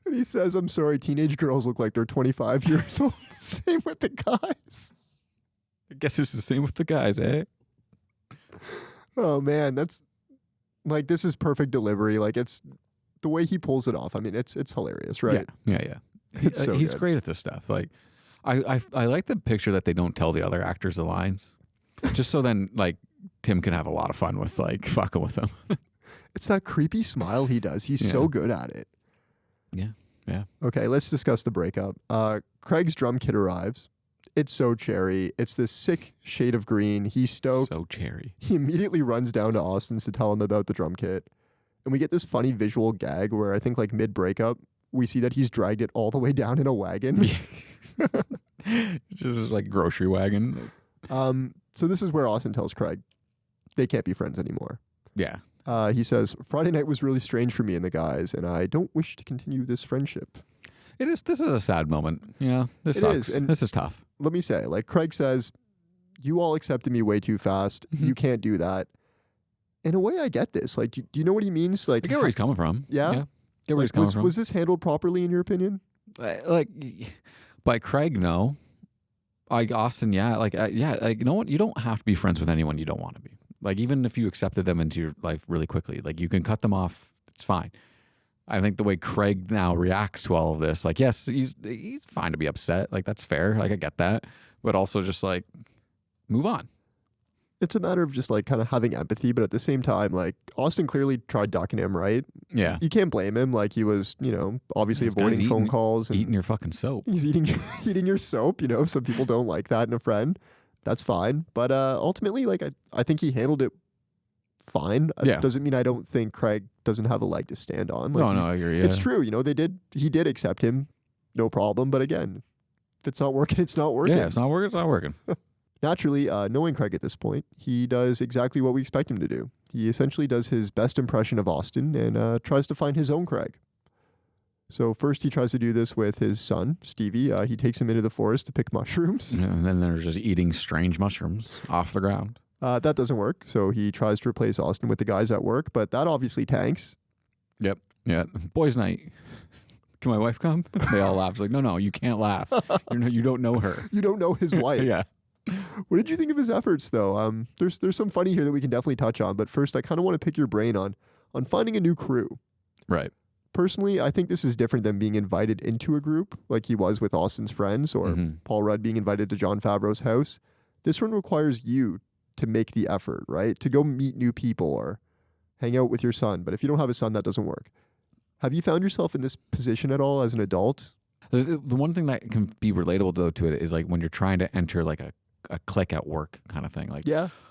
And he says, I'm sorry, teenage girls look like they're 25 years old. Same with the guys. I guess it's the same with the guys, eh? Oh, man, that's like, this is perfect delivery. Like, it's the way he pulls it off. I mean, it's hilarious, right? Yeah. It's so he's good. great at this stuff. Like, I like the picture that they don't tell the other actors the lines, just so then like Tim can have a lot of fun with like fucking with them. It's that creepy smile he does. He's so good at it. Yeah. Okay, let's discuss the breakup. Craig's drum kit arrives. It's so cherry. It's this sick shade of green. He's stoked. So cherry. He immediately runs down to Austin's to tell him about the drum kit. And we get this funny visual gag where I think like mid-breakup, we see that he's dragged it all the way down in a wagon. Just like grocery wagon. So this is where Austin tells Craig they can't be friends anymore. Yeah. He says, Friday night was really strange for me and the guys, and I don't wish to continue this friendship. This is a sad moment. This It sucks. is, and this is tough. Let me say, like Craig says, you all accepted me way too fast. You can't do that. In a way, I get this. Like, do you know what he means? Like, I get where he's coming from. Yeah? Get where he's coming from. Was this handled properly in your opinion? Like, by Craig, no. Like Austin, yeah. Like, you know what? You don't have to be friends with anyone you don't want to be. Like, even if you accepted them into your life really quickly, like, you can cut them off. It's fine. I think the way Craig now reacts to all of this, like, yes, he's fine to be upset. Like, that's fair. Like, I get that. But also just, like, move on. It's a matter of just, like, kind of having empathy. But at the same time, like, Austin clearly tried ducking him, right? Yeah. You can't blame him. Like, he was, obviously avoiding phone calls. And eating your fucking soap. He's eating your soap. Some people don't like that in a friend. That's fine. But ultimately, like, I think he handled it fine. Yeah. Doesn't mean I don't think Craig doesn't have a leg to stand on. Like, No, I agree. Yeah. It's true. He did accept him. No problem. But again, if it's not working, it's not working. Yeah, it's not working. It's not working. Naturally, knowing Craig at this point, he does exactly what we expect him to do. He essentially does his best impression of Austin and tries to find his own Craig. So first he tries to do this with his son, Stevie. He takes him into the forest to pick mushrooms. Yeah, and then they're just eating strange mushrooms off the ground. That doesn't work. So he tries to replace Austin with the guys at work, but that obviously tanks. Yep. Yeah. Boys' night. Can my wife come? They all laugh. It's like, no, you can't laugh. You don't know her. You don't know his wife. Yeah. What did you think of his efforts, though? There's some funny here that we can definitely touch on. But first, I kind of want to pick your brain on finding a new crew. Right. Personally, I think this is different than being invited into a group like he was with Austin's friends or Paul Rudd being invited to Jon Favreau's house. This one requires you to make the effort, right? To go meet new people or hang out with your son. But if you don't have a son, that doesn't work. Have you found yourself in this position at all as an adult? The one thing that can be relatable though to it is like when you're trying to enter like a clique at work kind of thing. Like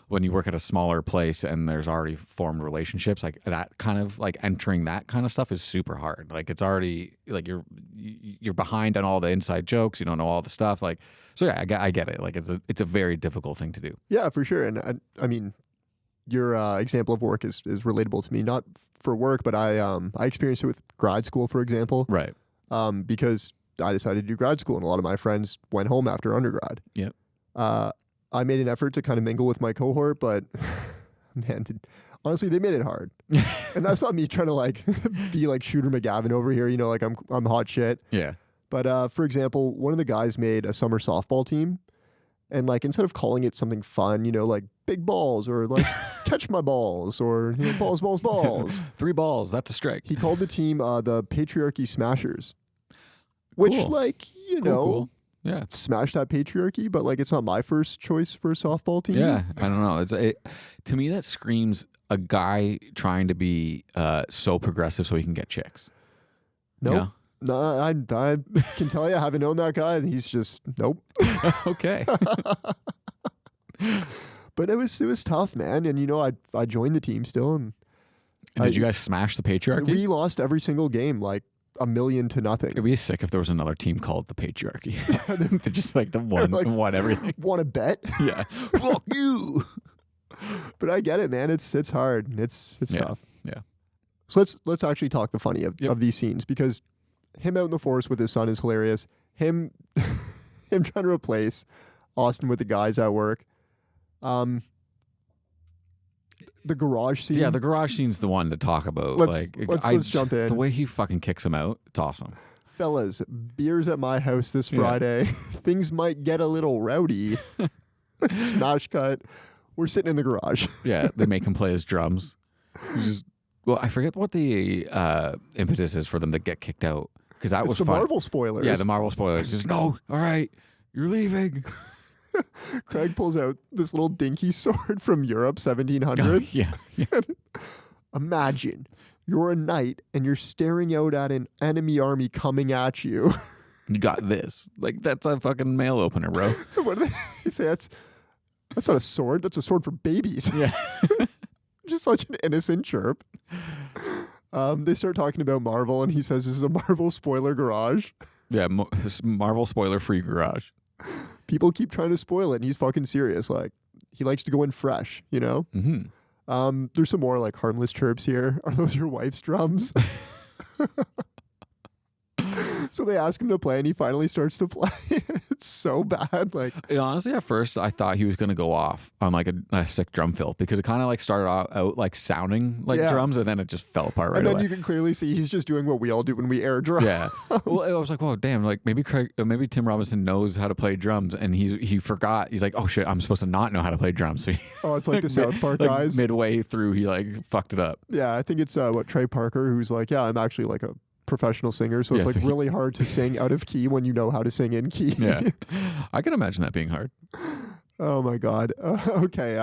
when you work at a smaller place and there's already formed relationships, like that kind of like entering that kind of stuff is super hard. Like it's already like you're behind on all the inside jokes. You don't know all the stuff. Like, so yeah, I get it. Like it's a very difficult thing to do. Yeah, for sure. And I mean, your example of work is relatable to me, not for work, but I experienced it with grad school, for example. Right. Because I decided to do grad school and a lot of my friends went home after undergrad. Yep. I made an effort to kind of mingle with my cohort, but man, honestly, they made it hard. And that's not me trying to like be like Shooter McGavin over here, like I'm hot shit. Yeah. But for example, one of the guys made a summer softball team, and like instead of calling it something fun, like big balls or like catch my balls or balls. 3 balls, that's a strike. He called the team the Patriarchy Smashers, which like cool. Yeah, smash that patriarchy, but like it's not my first choice for a softball team. Yeah, I don't know. To me that screams a guy trying to be so progressive so he can get chicks. Nope. You know? No, I can tell you, I haven't known that guy, and he's just nope. Okay. But it was tough, man, and I joined the team still, and And did you guys smash the Patriarchy? We lost every single game, like 1,000,000-0. It'd be sick if there was another team called the Patriarchy. They just like the one like, won everything. Want to bet? Yeah. Fuck you. But I get it, man. It's hard. It's tough. Yeah. So let's actually talk the funny of these scenes, because him out in the forest with his son is hilarious. Him trying to replace Austin with the guys at work. The garage scene. Yeah, the garage scene's the one to talk about. Let's jump in. The way he fucking kicks him out, it's awesome. Fellas, beer's at my house this Friday. Things might get a little rowdy. Smash cut. We're sitting in the garage. Yeah, they make him play his drums. I forget what the impetus is for them to get kicked out, because that was the fun. Marvel spoilers. Yeah, the Marvel spoilers. Just no, all right, you're leaving. Craig pulls out this little dinky sword from Europe, 1700s. Yeah. Imagine you're a knight and you're staring out at an enemy army coming at you. You got this. Like, that's a fucking mail opener, bro. What do they say? That's not a sword. That's a sword for babies. Yeah. Just such an innocent chirp. They start talking about Marvel, and he says this is a Marvel spoiler garage. Yeah, Marvel spoiler-free garage. People keep trying to spoil it, and he's fucking serious. Like, he likes to go in fresh, you know? Mm-hmm. There's some more, like, harmless chirps here. Are those your wife's drums? So they ask him to play, and he finally starts to play. It's so bad. Like, honestly, at first, I thought he was going to go off on like a sick drum fill, because it kind of like started out like sounding like drums, and then it just fell apart right away. And then you can clearly see he's just doing what we all do when we air drum. Yeah. Well, I was like, whoa, damn, like maybe Tim Robinson knows how to play drums, and he forgot. He's like, oh shit, I'm supposed to not know how to play drums. So it's like the South Park guys. Midway through, he like fucked it up. Yeah, I think it's Trey Parker, who's like, yeah, I'm actually like a professional singer, so it's like really hard to sing out of key when you know how to sing in key. Yeah, I can imagine that being hard. Oh my god. Okay,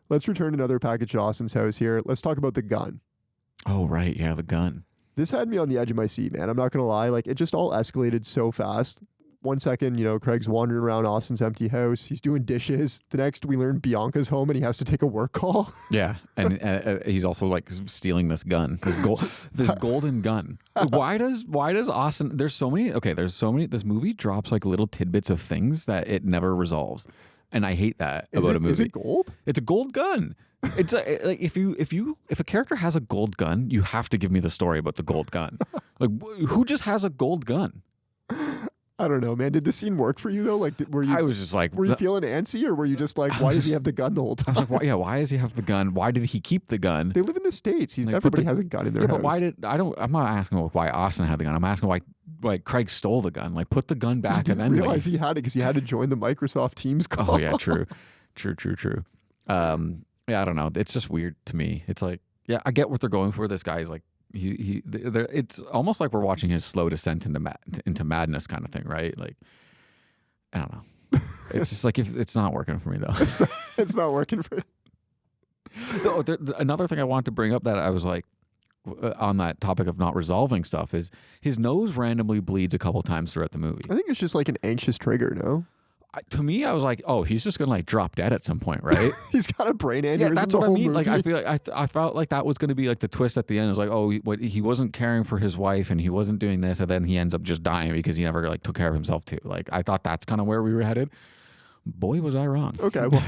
let's return another package to Austin's house here. Let's talk about the gun. Oh right, yeah, the gun. This had me on the edge of my seat, man. I'm not gonna lie. Like, it just all escalated so fast. 1 second, Craig's wandering around Austin's empty house. He's doing dishes. The next, we learn Bianca's home and he has to take a work call. Yeah, and he's also like stealing this gun, this golden gun. Why does Austin? There's so many. This movie drops like little tidbits of things that it never resolves, and I hate that about a movie. Is it gold? It's a gold gun. It's like if a character has a gold gun, you have to give me the story about the gold gun. Like, who just has a gold gun? I don't know, man. Did the scene work for you though? Like, were you feeling antsy, or were you just like, why does he have the gun the whole time? I was like, why does he have the gun? Why did he keep the gun? They live in the States. Everybody has a gun in their house. But I'm not asking why Austin had the gun. I'm asking why Craig stole the gun. Like, put the gun back and then realize he had it because he had to join the Microsoft Teams call. Oh yeah, true. Yeah, I don't know. It's just weird to me. It's like, yeah, I get what they're going for. This guy's like, it's almost like we're watching his slow descent into madness kind of thing, right? Like, I don't know. It's just like, if it's not working for me though. It's not working for you. Another thing I wanted to bring up that I was like, on that topic of not resolving stuff, is his nose randomly bleeds a couple times throughout the movie. I think it's just like an anxious trigger, no? To me, I was like, oh, he's just gonna like drop dead at some point, right? He's got a brain aneurysm. Yeah, that's what I mean. Movie. Like, I feel like I felt like that was gonna be like the twist at the end. It was like, oh, he wasn't caring for his wife and he wasn't doing this, and then he ends up just dying because he never like took care of himself too. Like, I thought that's kind of where we were headed. Boy, was I wrong. Okay, well,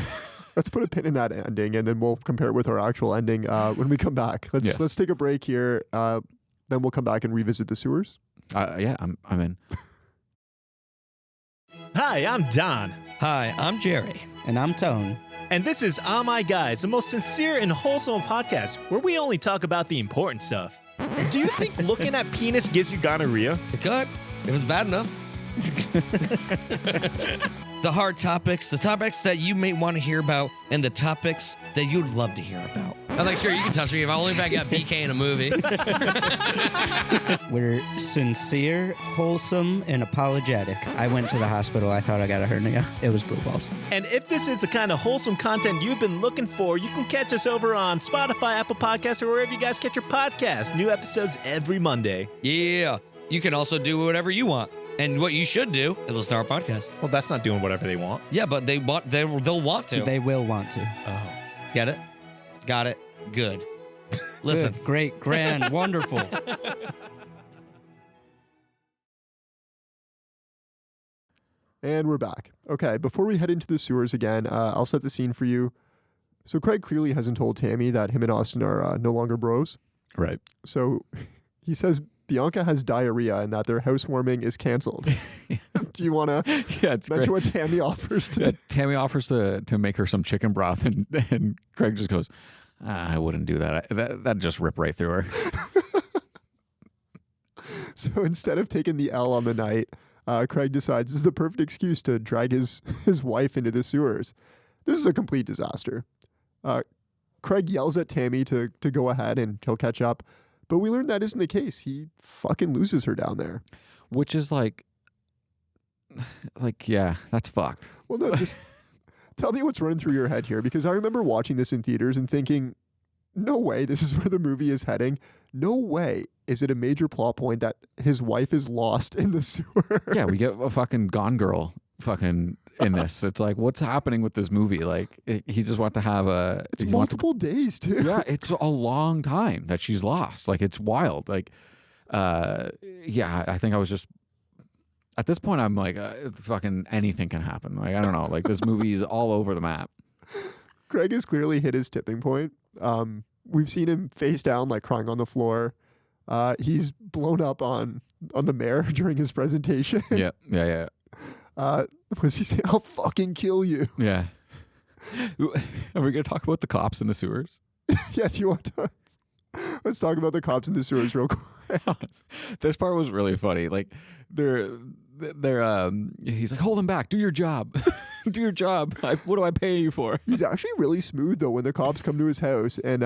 let's put a pin in that ending, and then we'll compare it with our actual ending when we come back. Let's take a break here. Then we'll come back and revisit the sewers. Yeah, I'm in. Hi, I'm Don. Hi, I'm Jerry. And I'm Tone. And this is All My Guys, the most sincere and wholesome podcast where we only talk about the important stuff. Do you think looking at penis gives you gonorrhea? It could, if it's bad enough. The hard topics, the topics that you may want to hear about, and the topics that you'd love to hear about. I'm like, sure, you can touch me only if I got BK in a movie. We're sincere, wholesome, and apologetic. I went to the hospital. I thought I got a hernia. It was blue balls. And if this is the kind of wholesome content you've been looking for, you can catch us over on Spotify, Apple Podcasts, or wherever you guys catch your podcasts. New episodes every Monday. Yeah. You can also do whatever you want. And what you should do is listen to our podcast. Well, that's not doing whatever they want. Yeah, but they'll want to. They will want to. Oh. Get it? Got it? Good. Listen. Good, great, grand, wonderful. And we're back. Okay, before we head into the sewers again, I'll set the scene for you. So Craig clearly hasn't told Tammy that him and Austin are no longer bros. Right. So he says Bianca has diarrhea and that their housewarming is canceled. Do you want to mention what Tammy offers to do? Tammy offers to make her some chicken broth, and Craig just goes, I wouldn't do that. That'd just rip right through her. So instead of taking the L on the night, Craig decides this is the perfect excuse to drag his wife into the sewers. This is a complete disaster. Craig yells at Tammy to go ahead and he'll catch up. But we learned that isn't the case. He fucking loses her down there. Which is like, yeah, that's fucked. Well, no, just tell me what's running through your head here, because I remember watching this in theaters and thinking, no way this is where the movie is heading. No way is it a major plot point that his wife is lost in the sewers. Yeah, we get a fucking Gone Girl fucking in this. It's like, what's happening with this movie? Like, he just wants to have a... It's multiple days, too. Yeah, it's a long time that she's lost. Like, it's wild. Like, yeah, I think I was just... At this point, I'm like, fucking anything can happen. Like, I don't know. Like, this movie is all over the map. Craig has clearly hit his tipping point. We've seen him face down, like crying on the floor. He's blown up on the mayor during his presentation. Yeah. What does he say? I'll fucking kill you. Yeah. Are we going to talk about the cops in the sewers? Yeah, do you want to? Let's talk about the cops in the sewers real quick. This part was really funny. Like, they're he's like, hold him back. Do your job. Do your job. What do I pay you for? He's actually really smooth, though, when the cops come to his house and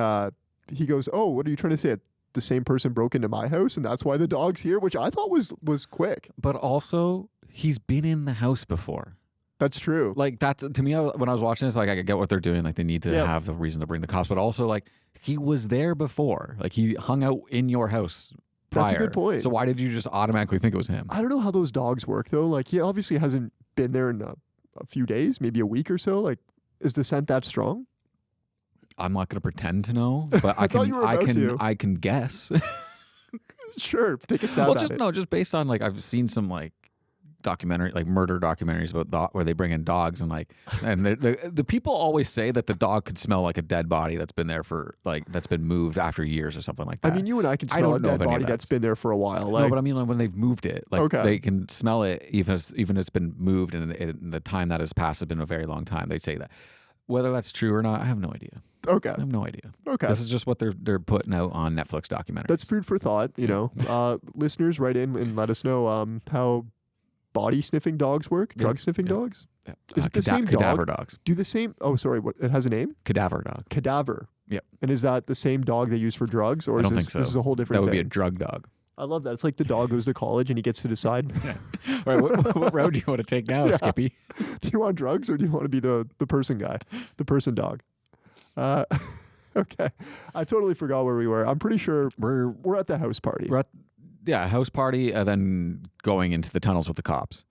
he goes, oh, what are you trying to say? The same person broke into my house and that's why the dog's here, which I thought was quick. But also, he's been in the house before. That's true. Like, that's, to me, when I was watching this, like, I get what they're doing. Like, they need to have the reason to bring the cops, but also, like, he was there before. Like, he hung out in your house prior. That's a good point. So why did you just automatically think it was him? I don't know how those dogs work, though. Like, he obviously hasn't been there in a few days, maybe a week or so. Like, is the scent that strong? I'm not going to pretend to know, but I can guess. Sure, take a stab at it. Just based on, like, I've seen some, like, documentary, like murder documentaries about where they bring in dogs and the people always say that the dog could smell like a dead body that's been there for, like, that's been moved after years or something like that. I mean, you and I can smell a dead body that's been there for a while. Like, no, but I mean, like, when they've moved it, like, they can smell it even if it's been moved and the time that has passed has been a very long time. They say that. Whether that's true or not, I have no idea. Okay. I have no idea. Okay. This is just what they're putting out on Netflix documentaries. That's food for thought, you know. Listeners, write in and let us know how body sniffing dogs work, drug sniffing dogs. Yeah. Is it the same cadaver dog? dogs. Do the same? Oh, sorry. What? It has a name? Cadaver dog. Cadaver. Yep. And is that the same dog they use for drugs, or I is don't this, think so. This is a whole different? That would thing? be a drug dog. I love that. It's like the dog goes to college and he gets to decide. All right, what road do you want to take now, Skippy? Do you want drugs or do you want to be the person guy, the person dog? Okay, I totally forgot where we were. I'm pretty sure we're at the house party. We're at house party, and then going into the tunnels with the cops.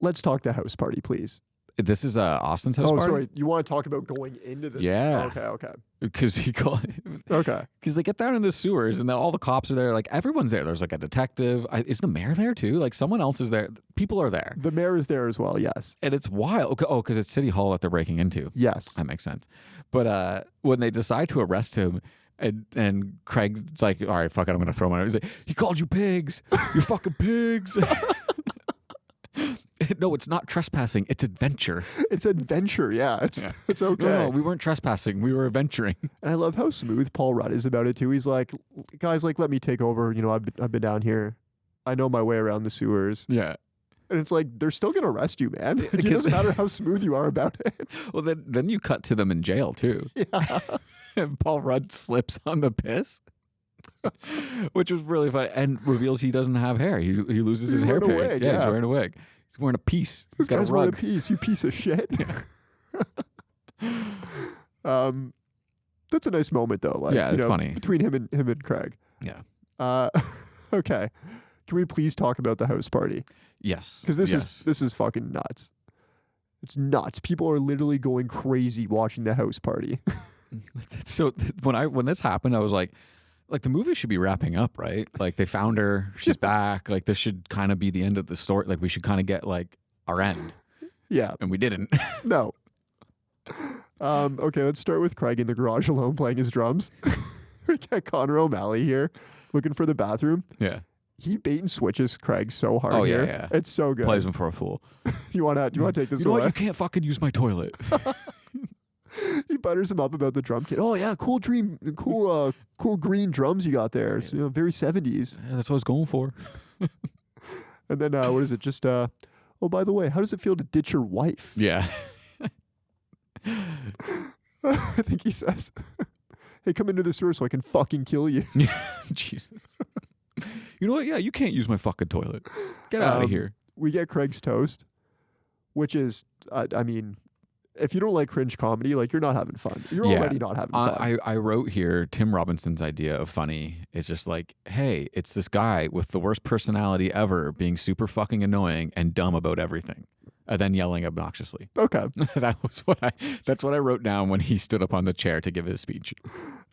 Let's talk the house party, please. This is Austin's house party? Oh, sorry. You want to talk about going into the... Yeah. Okay. Because Okay. Because they get down in the sewers, and all the cops are there. Like, everyone's there. There's, like, a detective. Is the mayor there, too? Like, someone else is there. People are there. The mayor is there as well, yes. And it's wild. Oh, because it's City Hall that they're breaking into. Yes. That makes sense. But when they decide to arrest him, and Craig's like, all right, fuck it, I'm going to throw him out. He's like, he called you pigs. You're fucking pigs. No, it's not trespassing. It's adventure. It's adventure, yeah. It's okay. No, we weren't trespassing. We were adventuring. And I love how smooth Paul Rudd is about it, too. He's like, guys, like, let me take over. You know, I've been down here. I know my way around the sewers. Yeah. And it's like, they're still going to arrest you, man. It doesn't matter how smooth you are about it. Well, then you cut to them in jail, too. Yeah. And Paul Rudd slips on the piss. Which was really funny. And reveals he doesn't have hair. He loses his hair wearing a wig, Yeah, he's wearing a wig. He's wearing a piece. This got guy's a wearing a rug. piece, you piece of shit. That's a nice moment though. Like, yeah, it's funny. Between him and Craig. Yeah. Okay. Can we please talk about the house party? Yes. Because this is fucking nuts. It's nuts. People are literally going crazy watching the house party. So when this happened, I was like the movie should be wrapping up, right? Like they found her, she's back. Like this should kind of be the end of the story. Like we should kind of get like our end. Yeah. And we didn't. No. Okay, let's start with Craig in the garage alone playing his drums. We got Connor O'Malley here looking for the bathroom. Yeah. He bait and switches Craig so hard. Oh, here. yeah. It's so good. Plays him for a fool. Do you want to take this You know away? what? You can't fucking use my toilet. He butters him up about the drum kit. Oh yeah, cool green drums you got there. It's, very 70s. Yeah, that's what I was going for. And then what is it? Just oh, by the way, how does it feel to ditch your wife? Yeah. I think he says, "Hey, come into the sewer so I can fucking kill you." Jesus. You know what? Yeah, you can't use my fucking toilet. Get out of here. We get Craig's toast, which is, I mean, if you don't like cringe comedy, like you're not having fun. You're already not having fun. I wrote here Tim Robinson's idea of funny is just like, hey, it's this guy with the worst personality ever being super fucking annoying and dumb about everything. And then yelling obnoxiously. Okay. That's what I wrote down when he stood up on the chair to give his speech.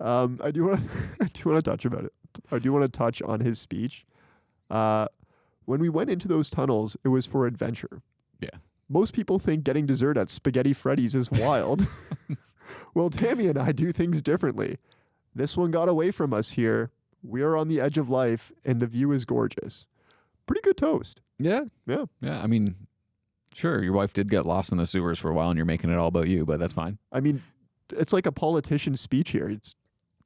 I do want to touch about it. I do want to touch on his speech. When we went into those tunnels, it was for adventure. Yeah. Most people think getting dessert at Spaghetti Freddy's is wild. Well, Tammy and I do things differently. This one got away from us here. We are on the edge of life, and the view is gorgeous. Pretty good toast. Yeah. Yeah. Yeah. I mean, sure, your wife did get lost in the sewers for a while, and you're making it all about you, but that's fine. I mean, it's like a politician's speech here.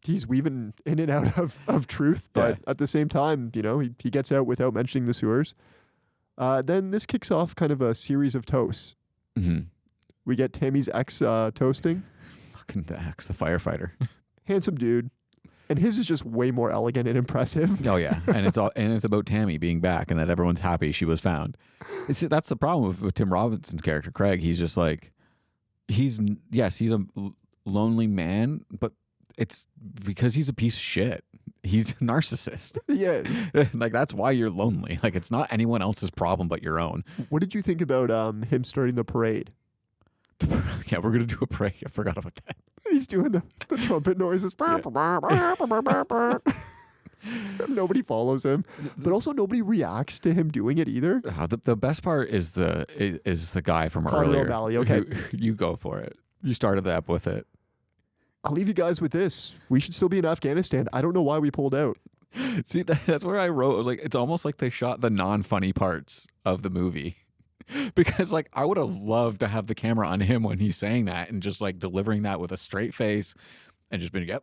He's weaving in and out of truth, but at the same time, he gets out without mentioning the sewers. Then this kicks off kind of a series of toasts. Mm-hmm. We get Tammy's ex toasting. Fucking the ex, the firefighter. Handsome dude. And his is just way more elegant and impressive. Oh yeah, and it's about Tammy being back and that everyone's happy she was found. That's the problem with Tim Robinson's character, Craig. He's just like, he's a lonely man, but it's because he's a piece of shit. He's a narcissist. Yeah. Like that's why you're lonely. Like it's not anyone else's problem but your own. What did you think about him starting the parade? Yeah, we're gonna do a parade. I forgot about that. He's doing the trumpet noises. Nobody follows him, but also nobody reacts to him doing it either. The best part is the guy from Connor earlier. O'Malley, okay. You go for it. You started the app with it. I'll leave you guys with this. We should still be in Afghanistan. I don't know why we pulled out. See, that's where I wrote, like, it's almost like they shot the non-funny parts of the movie. Because, like, I would have loved to have the camera on him when he's saying that and just, like, delivering that with a straight face and just being, yep.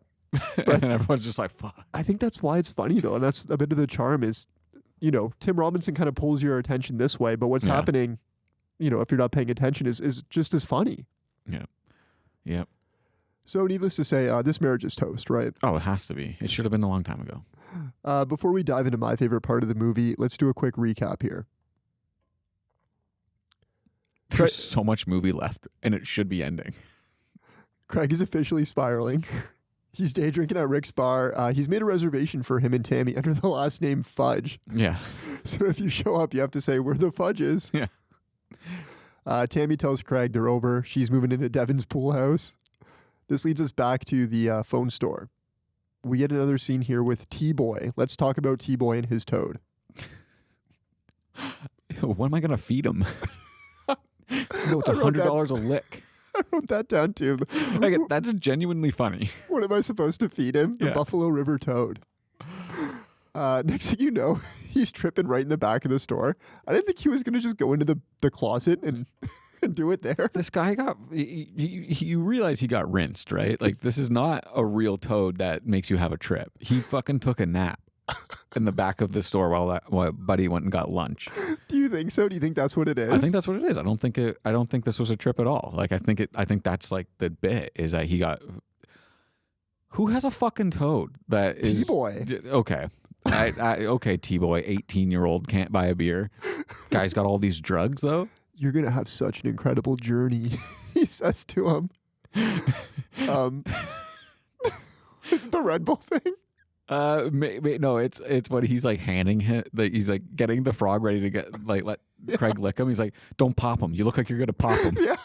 And everyone's just like, fuck. I think that's why it's funny, though. And that's a bit of the charm is, Tim Robinson kind of pulls your attention this way, but what's happening, if you're not paying attention is just as funny. Yeah. Yep. So needless to say, this marriage is toast, right? Oh, it has to be. It should have been a long time ago. Before we dive into my favorite part of the movie, let's do a quick recap here. There's so much movie left, and it should be ending. Craig is officially spiraling. He's day drinking at Rick's bar. He's made a reservation for him and Tammy under the last name Fudge. Yeah. So if you show up, you have to say, "We're the Fudges." Yeah. Tammy tells Craig they're over. She's moving into Devin's pool house. This leads us back to the phone store. We get another scene here with T-Boy. Let's talk about T-Boy and his toad. What am I going to feed him? It's $100 a lick. I wrote that down too. That's genuinely funny. What am I supposed to feed him? The Buffalo River toad. Next thing you know, he's tripping right in the back of the store. I didn't think he was going to just go into the closet and do it there. This guy you realize he got rinsed, right? Like, this is not a real toad that makes you have a trip. He fucking took a nap in the back of the store while Buddy went and got lunch. Do you think so? Do you think that's what it is? I think that's what it is. I don't think this was a trip at all. Like, I think that's like the bit is that he got. Who has a fucking toad that is T-Boy? Okay. Okay, T-Boy, 18-year-old can't buy a beer. Guy's got all these drugs though. You're gonna have such an incredible journey, he says to him. It's the Red Bull thing. No, it's what he's like handing him. He's like getting the frog ready to get let Craig lick him. He's like, "Don't pop him. You look like you're gonna pop him." Yeah.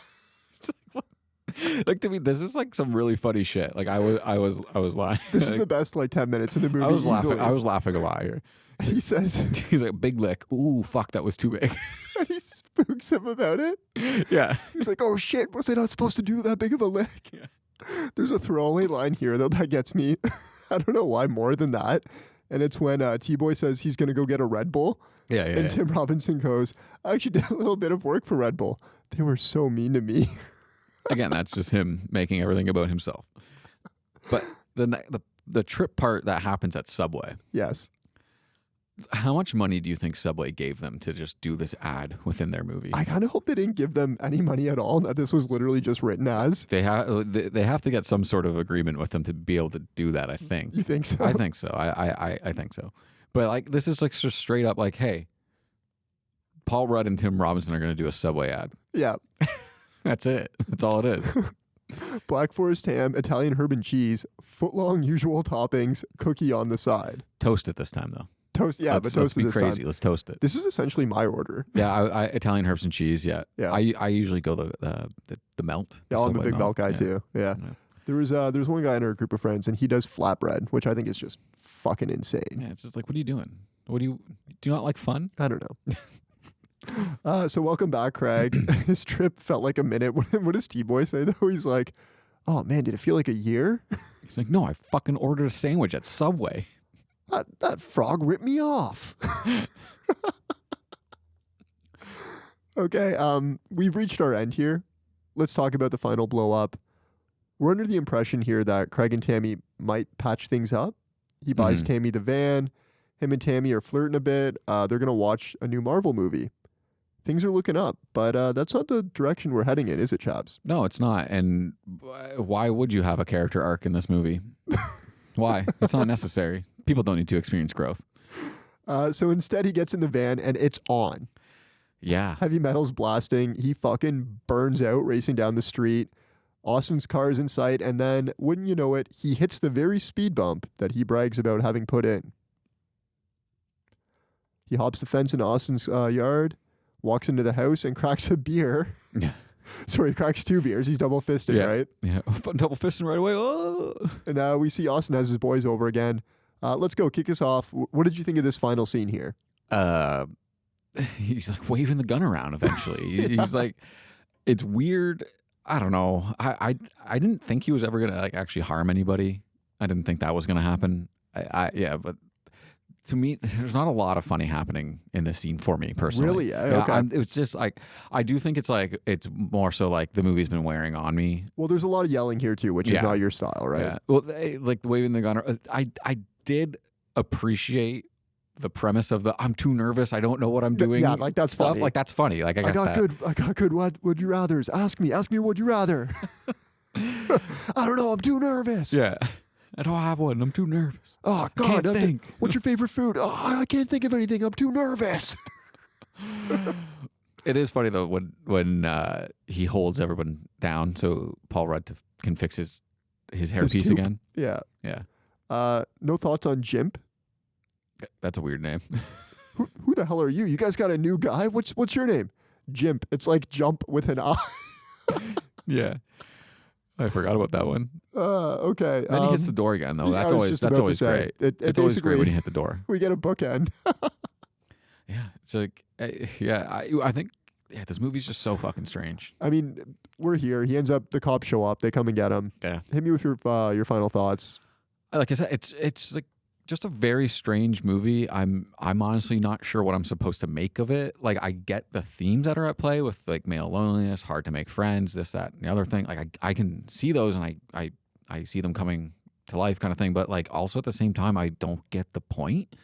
Like, to me, this is like some really funny shit. Like, I was lying. This is the best like 10 minutes in the movie. I was laughing. easily. I was laughing a lot here. He says, he's like, big lick. Ooh, fuck, that was too big. He spooks him about it. Yeah. He's like, oh shit, was I not supposed to do that big of a lick? Yeah. There's a throwaway line here though that gets me. I don't know why more than that. And it's when T-Boy says he's going to go get a Red Bull. Yeah. And Tim Robinson goes, I actually did a little bit of work for Red Bull. They were so mean to me. Again, that's just him making everything about himself. But the trip part that happens at Subway. Yes. How much money do you think Subway gave them to just do this ad within their movie? I kind of hope they didn't give them any money at all, that this was literally just written as. They have to get some sort of agreement with them to be able to do that, I think. You think so? I think so. I think so. But like, this is like just straight up like, hey, Paul Rudd and Tim Robinson are going to do a Subway ad. Yeah. That's it. That's all it is. Black Forest ham, Italian herb and cheese, foot-long usual toppings, cookie on the side. Toast it this time, though. Toast, yeah, let's toast be it this crazy. time. Let's toast it. This is essentially my order. Yeah, I Italian herbs and cheese. Yeah, yeah. I usually go the melt. Yeah, I'm a big melt guy too. Yeah. There's one guy in our group of friends, and he does flatbread, which I think is just fucking insane. Yeah, it's just like, what are you doing? Do you not like fun? I don't know. So welcome back, Craig. His trip felt like a minute. What does T-Boy say though? He's like, "Oh man, did it feel like a year?" He's like, "No, I fucking ordered a sandwich at Subway. That frog ripped me off." Okay, we've reached our end here. Let's talk about the final blow up. We're under the impression here that Craig and Tammy might patch things up. He buys Tammy the van. Him and Tammy are flirting a bit. They're going to watch a new Marvel movie. Things are looking up, but that's not the direction we're heading in, is it, Chaps? No, it's not. And why would you have a character arc in this movie? Why? It's not necessary. People don't need to experience growth. So instead, he gets in the van and it's on. Yeah. Heavy metal's blasting. He fucking burns out racing down the street. Austin's car is in sight. And then, wouldn't you know it, he hits the very speed bump that he brags about having put in. He hops the fence in Austin's yard, walks into the house, and cracks a beer. Yeah. Sorry, he cracks 2 beers. He's double fisting, right? Yeah. Double fisting right away. Oh. And we see Austin has his boys over again. Let's go. Kick us off. What did you think of this final scene here? He's like waving the gun around eventually. He's like, it's weird. I don't know. I didn't think he was ever gonna like actually harm anybody. I didn't think that was gonna happen. But to me, there's not a lot of funny happening in this scene for me personally. Really? Yeah, okay. It's just like, I do think it's more so like the movie's been wearing on me. Well, there's a lot of yelling here too, which is not your style, right? Yeah. Well, like the waving the gun. I did appreciate the premise of the I'm too nervous, I don't know what I'm doing. Yeah, like that's stuff. funny. Like that's funny. Like I got good what would you rathers. Ask me would you rather. I don't know, I'm too nervous. Yeah. I don't have one. I'm too nervous. Oh God, can't think. What's your favorite food? Oh, I can't think of anything. I'm too nervous. It is funny though when he holds everyone down so Paul Rudd can fix his hairpiece again. Yeah. Yeah. No thoughts on Jimp? That's a weird name. Who the hell are you? You guys got a new guy? What's your name? Jimp. It's like jump with an I. Yeah. I forgot about that one. Okay. Then he hits the door again, though. That's always great. It's always great when you hit the door. We get a bookend. Yeah. It's like, I think, this movie's just so fucking strange. I mean, we're here. He ends up, the cops show up. They come and get him. Yeah. Hit me with your final thoughts. Like I said, it's like just a very strange movie. I'm honestly not sure what I'm supposed to make of it. Like, I get the themes that are at play with like male loneliness, hard to make friends, this, that, and the other thing. Like I can see those and I see them coming to life kind of thing. But like also at the same time, I don't get the point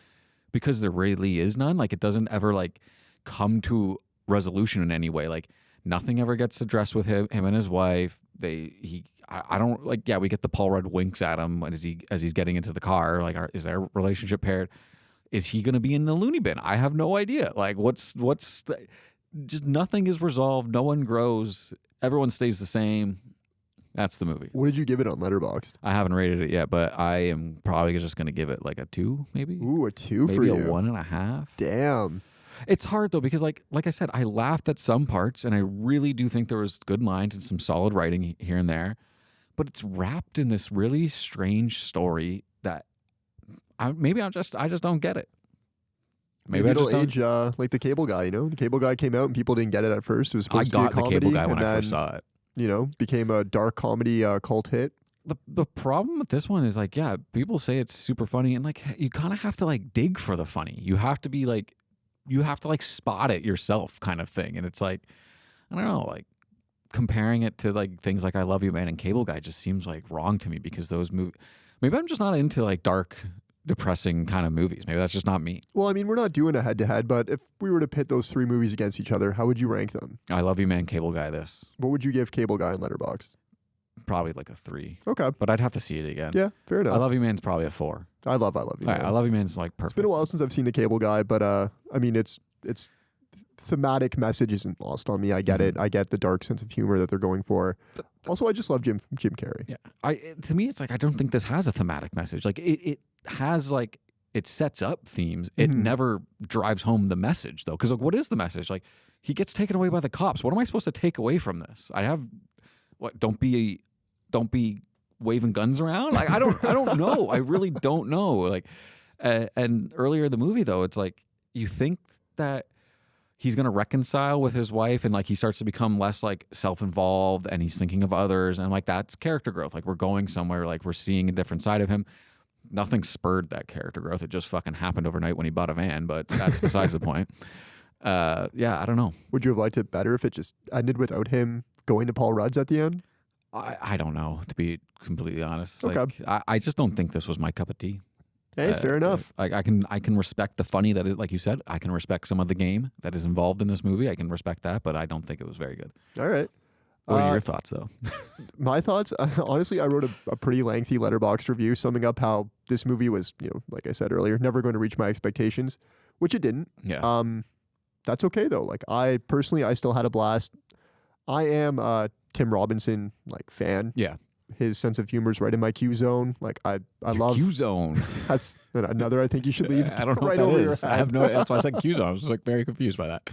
because there really is none. Like it doesn't ever like come to resolution in any way. Like nothing ever gets addressed with him and his wife. I don't like. Yeah, we get the Paul Rudd winks at him as he's getting into the car. Like, is their relationship paired? Is he going to be in the loony bin? I have no idea. Like, just nothing is resolved. No one grows. Everyone stays the same. That's the movie. What did you give it on Letterboxd? I haven't rated it yet, but I am probably just going to give it like a 2, maybe. Ooh, a 2 maybe for you. Maybe a 1.5. Damn. It's hard though because like I said, I laughed at some parts, and I really do think there was good lines and some solid writing here and there, but it's wrapped in this really strange story that I just don't get it. Maybe it'll age like the Cable Guy. You know, the Cable Guy came out and people didn't get it at first. It was supposed to be a comedy. The Cable Guy when I first saw it. You know, became a dark comedy cult hit. The problem with this one is like, yeah, people say it's super funny, and like you kind of have to like dig for the funny. You have to be like, you have to like spot it yourself, kind of thing. And it's like, I don't know, like comparing it to like things like I Love You Man and Cable Guy just seems like wrong to me because those movies. Maybe I'm just not into like dark, depressing kind of movies. Maybe that's just not me. Well, I mean, we're not doing a head-to-head, but if we were to pit those 3 movies against each other, how would you rank them? I Love You Man, Cable Guy, this. What would you give Cable Guy in Letterboxd? Probably like a 3. Okay. But I'd have to see it again. Yeah, fair enough. I Love You Man's probably a 4. I love You Man. I Love You Man's like perfect. It's been a while since I've seen the Cable Guy, but I mean, it's thematic message isn't lost on me. I get it. I get the dark sense of humor that they're going for. Also, I just love Jim Carrey. Yeah. To me, it's like I don't think this has a thematic message. Like it has like it sets up themes. It never drives home the message though. Because like, what is the message? Like he gets taken away by the cops. What am I supposed to take away from this? I have what? Don't be waving guns around. Like I don't know. I really don't know. Like and earlier in the movie though, it's like you think that he's going to reconcile with his wife and like he starts to become less like self-involved and he's thinking of others and like that's character growth. Like we're going somewhere, like we're seeing a different side of him. Nothing spurred that character growth. It just fucking happened overnight when he bought a van, but that's besides the point. Yeah, I don't know. Would you have liked it better if it just ended without him going to Paul Rudd's at the end? I don't know, to be completely honest. Okay. Like, I just don't think this was my cup of tea. Hey, fair enough. Like I can respect the funny that is, like you said. I can respect some of the game that is involved in this movie. I can respect that, but I don't think it was very good. All right. What are your thoughts, though? My thoughts? Honestly, I wrote a pretty lengthy Letterboxd review summing up how this movie was, you know, like I said earlier, never going to reach my expectations, which it didn't. Yeah. That's okay though. Like I still had a blast. I am a Tim Robinson like fan. Yeah. His sense of humor is right in my Q zone. Like I love Q zone. That's another. I think you should leave. I don't know right what that over your is. head. I have no. That's why I said Q zone. I was like very confused by that.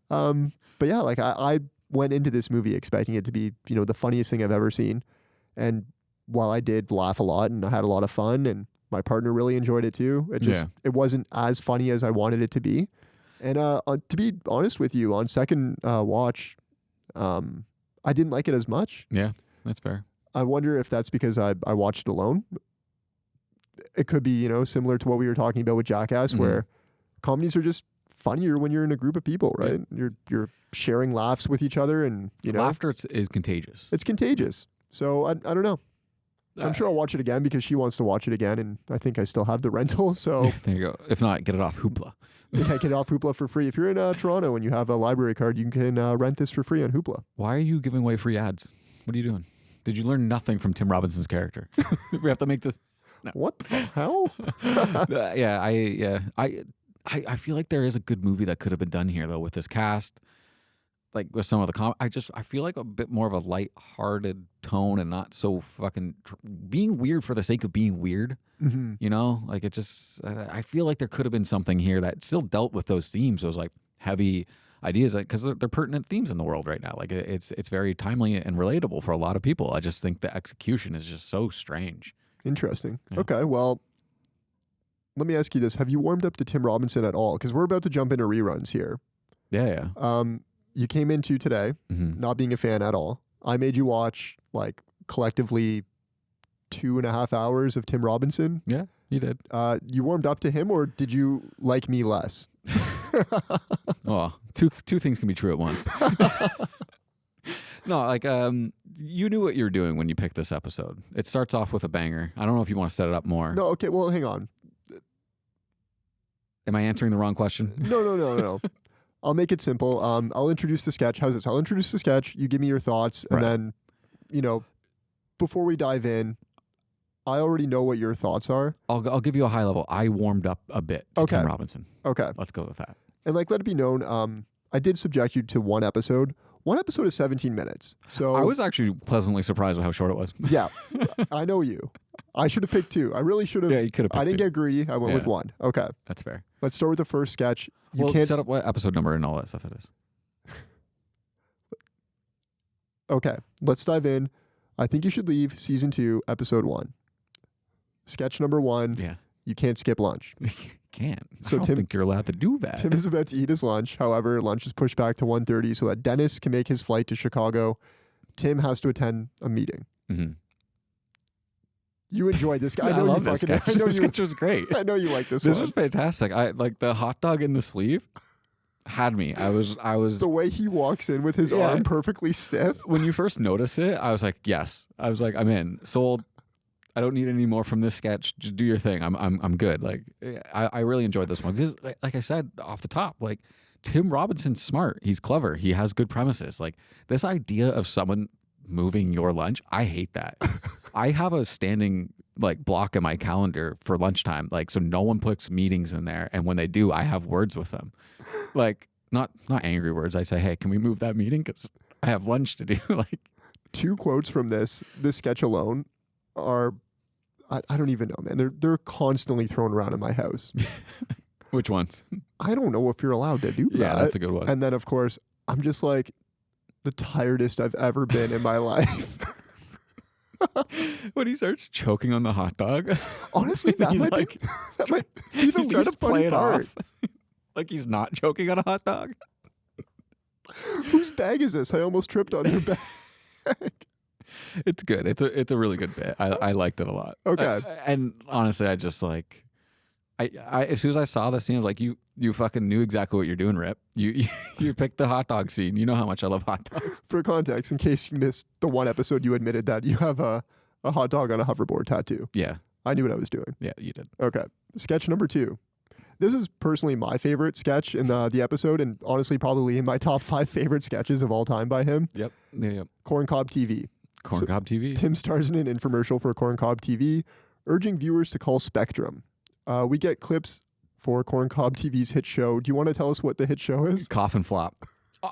But yeah, like I went into this movie expecting it to be, you know, the funniest thing I've ever seen, and while I did laugh a lot and I had a lot of fun, and my partner really enjoyed it too, it wasn't as funny as I wanted it to be. And to be honest with you, on second watch, I didn't like it as much. Yeah, that's fair. I wonder if that's because I watched it alone. It could be, you know, similar to what we were talking about with Jackass, where comedies are just funnier when you're in a group of people, right? Yeah. You're sharing laughs with each other, and you know, laughter is contagious. It's contagious. So I don't know. I'm sure I'll watch it again because she wants to watch it again, and I think I still have the rental. So there you go. If not, get it off Hoopla. Yeah, get it off Hoopla for free. If you're in Toronto and you have a library card, you can rent this for free on Hoopla. Why are you giving away free ads? What are you doing? Did you learn nothing from Tim Robinson's character? We have to make this. No. What the hell? I feel like there is a good movie that could have been done here though with this cast, like with some of the I feel like a bit more of a light-hearted tone and not so fucking being weird for the sake of being weird. Mm-hmm. You know, like it just. I feel like there could have been something here that still dealt with those themes, those like heavy ideas, because they're pertinent themes in the world right now. Like it's very timely and relatable for a lot of people. I just think the execution is just so strange. Interesting. Yeah. Okay, well, let me ask you this. Have you warmed up to Tim Robinson at all? Because we're about to jump into reruns here. Yeah. You came into today not being a fan at all. I made you watch like collectively 2.5 hours of Tim Robinson. Yeah, you did. You warmed up to him, or did you like me less? Oh, two things can be true at once. No, like you knew what you were doing when you picked this episode. It starts off with a banger. I don't know if you want to set it up more. No, okay, well, hang on. Am I answering the wrong question? No. I'll make it simple. I'll introduce the sketch. How's this? I'll introduce the sketch. You give me your thoughts, and then, you know, before we dive in, I already know what your thoughts are. I'll give you a high level. I warmed up a bit to Tim Robinson. Okay. Let's go with that. And like, let it be known, I did subject you to one episode. One episode is 17 minutes. So I was actually pleasantly surprised with how short it was. Yeah, I know you. I should have picked 2. I really should have. Yeah, you could have picked I didn't 2. get greedy. I went with 1. Okay. That's fair. Let's start with the first sketch. You Well, can't set up what episode number and all that stuff it is. Okay, let's dive in. I think you should leave season 2, episode 1. Sketch number 1. Yeah. You can't skip lunch. Can't. So I don't think you're allowed to do that. Tim is about to eat his lunch. However, lunch is pushed back to 1:30 so that Dennis can make his flight to Chicago. Tim has to attend a meeting. Mm-hmm. You enjoyed this guy. I know love you this fucking. sketch. I know This you. sketch was great. I know you like this. This one. was fantastic. I like the hot dog in the sleeve. Had me. I was. The way he walks in with his arm perfectly stiff. When you first notice it, I was like, yes. I was like, I'm in. Sold. I don't need any more from this sketch. Just do your thing. I'm good. Like, I really enjoyed this one because, like I said off the top, like Tim Robinson's smart. He's clever. He has good premises. Like this idea of someone moving your lunch, I hate that. I have a standing like block in my calendar for lunchtime, like so no one puts meetings in there, and when they do, I have words with them, like not angry words. I say, hey, can we move that meeting because I have lunch to do. Like 2 quotes from this sketch alone are. I don't even know, man. They're constantly thrown around in my house. Which ones? I don't know if you're allowed to do that. Yeah, that's a good one. And then, of course, I'm just like the tiredest I've ever been in my life. When he starts choking on the hot dog, honestly, that might be the he's trying to least play funny it part. off, like he's not choking on a hot dog. Whose bag is this? I almost tripped on your bag. It's good. It's a really good bit. I liked it a lot. Okay. And honestly, I just like, I as soon as I saw the scene, I was like, you fucking knew exactly what you're doing, Rip. You picked the hot dog scene. You know how much I love hot dogs. For context, in case you missed the one episode, you admitted that you have a hot dog on a hoverboard tattoo. Yeah. I knew what I was doing. Yeah, you did. Okay. Sketch number 2. This is personally my favorite sketch in the episode, and honestly, probably in my top 5 favorite sketches of all time by him. Yep. Yeah. Corncob TV. Corncob TV. Tim stars in an infomercial for Corncob TV, urging viewers to call Spectrum. We get clips for Corncob TV's hit show. Do you want to tell us what the hit show is? Coffin Flop.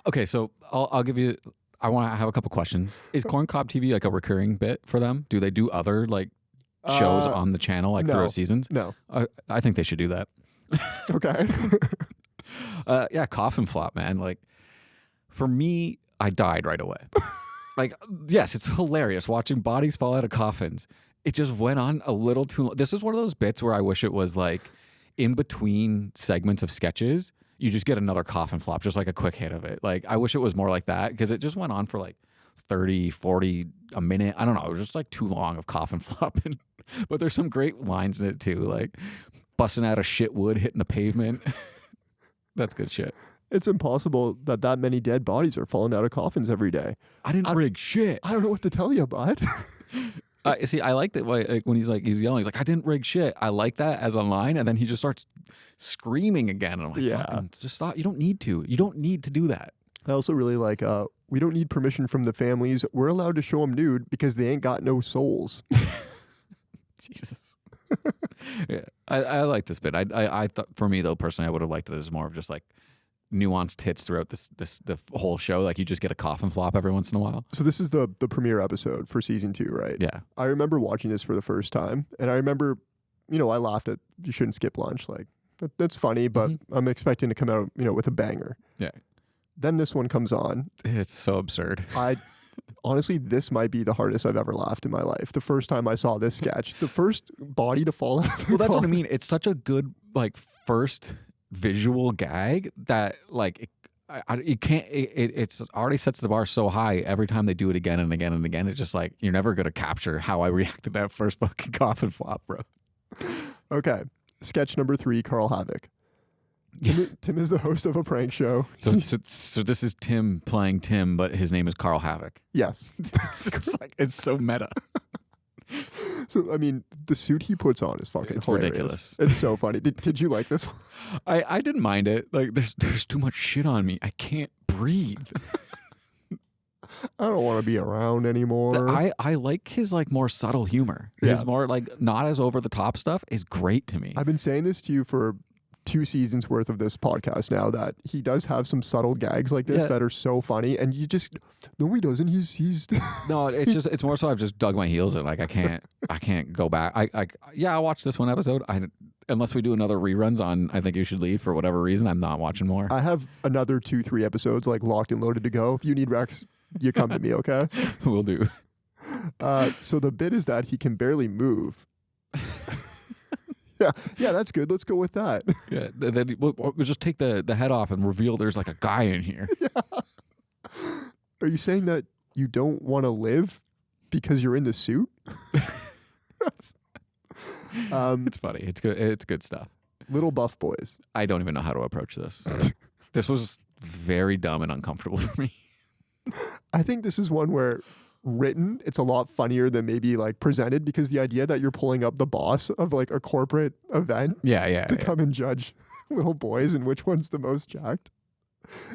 Okay, so I'll give you. I want to have a couple questions. Is Corncob TV like a recurring bit for them? Do they do other like shows on the channel like throughout seasons? No. I think they should do that. Okay. Yeah, Coffin Flop, man. Like for me, I died right away. Like, yes, it's hilarious watching bodies fall out of coffins. It just went on a little too long. This is one of those bits where I wish it was like in between segments of sketches, you just get another coffin flop, just like a quick hit of it. Like, I wish it was more like that because it just went on for like 30, 40, a minute. I don't know. It was just like too long of coffin flopping. But there's some great lines in it too, like busting out of shit wood, hitting the pavement. That's good shit. It's impossible that many dead bodies are falling out of coffins every day. I didn't rig shit. I don't know what to tell you, bud. See, I like that like, when he's yelling, he's like, I didn't rig shit. I like that as a line. And then he just starts screaming again. And I'm like, yeah, just stop. You don't need to. You don't need to do that. I also really like, we don't need permission from the families. We're allowed to show them nude because they ain't got no souls. Jesus. Yeah, I like this bit. I thought, for me though, personally, I would have liked it as more of just like nuanced hits throughout the whole show. Like you just get a coffin flop every once in a while. So this is the premiere episode for season 2, right? Yeah. I remember watching this for the first time, and I remember, I laughed at you shouldn't skip lunch. Like that's funny, but I'm expecting to come out, with a banger. Yeah. Then this one comes on. It's so absurd. Honestly, this might be the hardest I've ever laughed in my life. The first time I saw this sketch, the first body to fall out of well, that's what I mean. It's such a good like first visual gag that like it's already sets the bar so high every time they do it again and again and again. It's just like you're never gonna capture how I reacted to that first fucking coffin flop, bro. Okay, sketch number 3, Carl Havoc. Tim is the host of a prank show. So this is Tim playing Tim, but his name is Carl Havoc. Yes. It's so meta. So, I mean, the suit he puts on is fucking It's hilarious. ridiculous. It's so funny. Did you like this one? I didn't mind it. Like, there's too much shit on me. I can't breathe. I don't want to be around anymore. I like his like more subtle humor. Yeah. His more like not as over the top stuff is great to me. I've been saying this to you for 2 seasons worth of this podcast now that he does have some subtle gags like this that are so funny, and you just no, he doesn't. He's no. It's more so I've just dug my heels in. Like I can't go back. I'll watch this one episode. Unless we do another reruns on I Think You Should Leave for whatever reason, I'm not watching more. I have another 2-3 episodes like locked and loaded to go. If you need Rex, you come to me, okay? Will do. So the bit is that he can barely move. Yeah, that's good. Let's go with that. Yeah, then we'll just take the head off and reveal there's like a guy in here. Yeah. Are you saying that you don't want to live because you're in the suit? It's funny. It's good. It's good stuff. Little buff boys. I don't even know how to approach this. This was very dumb and uncomfortable for me. I think this is one where written, it's a lot funnier than maybe like presented, because the idea that you're pulling up the boss of like a corporate event to come and judge little boys and which one's the most jacked.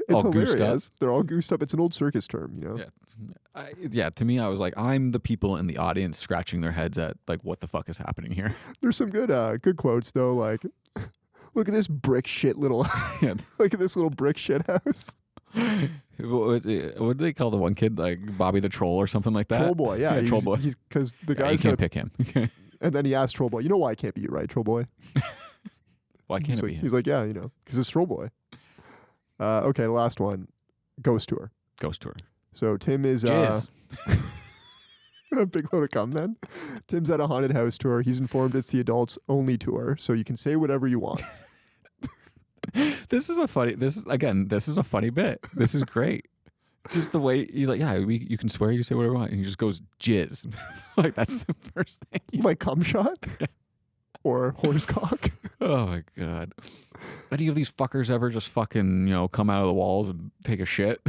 It's all hilarious. They're all goosed up. It's an old circus term, you know? Yeah. To me, I was like, I'm the people in the audience scratching their heads at like, what the fuck is happening here? There's some good quotes though. Like, look at this brick shit little, look at this little brick shit house. What do they call the one kid, like Bobby the Troll or something like that? Troll Boy, yeah. Troll Boy. Because the guy you can't pick him. And then he asked Troll Boy, you know why I can't be you, right, Troll Boy? Why can't it be him? He's like, yeah, you know, because it's Troll Boy. Okay, the last one, Ghost Tour. Ghost Tour. So Tim is a big load of cum then. Tim's at a haunted house tour. He's informed it's the adults only tour, so you can say whatever you want. This is a funny bit. This is great. Just the way he's like, you can swear, you say whatever you want. And he just goes, jizz. Like, that's the first thing. Like cum shot? Or horse cock? Oh my God. Any of these fuckers ever just fucking, come out of the walls and take a shit?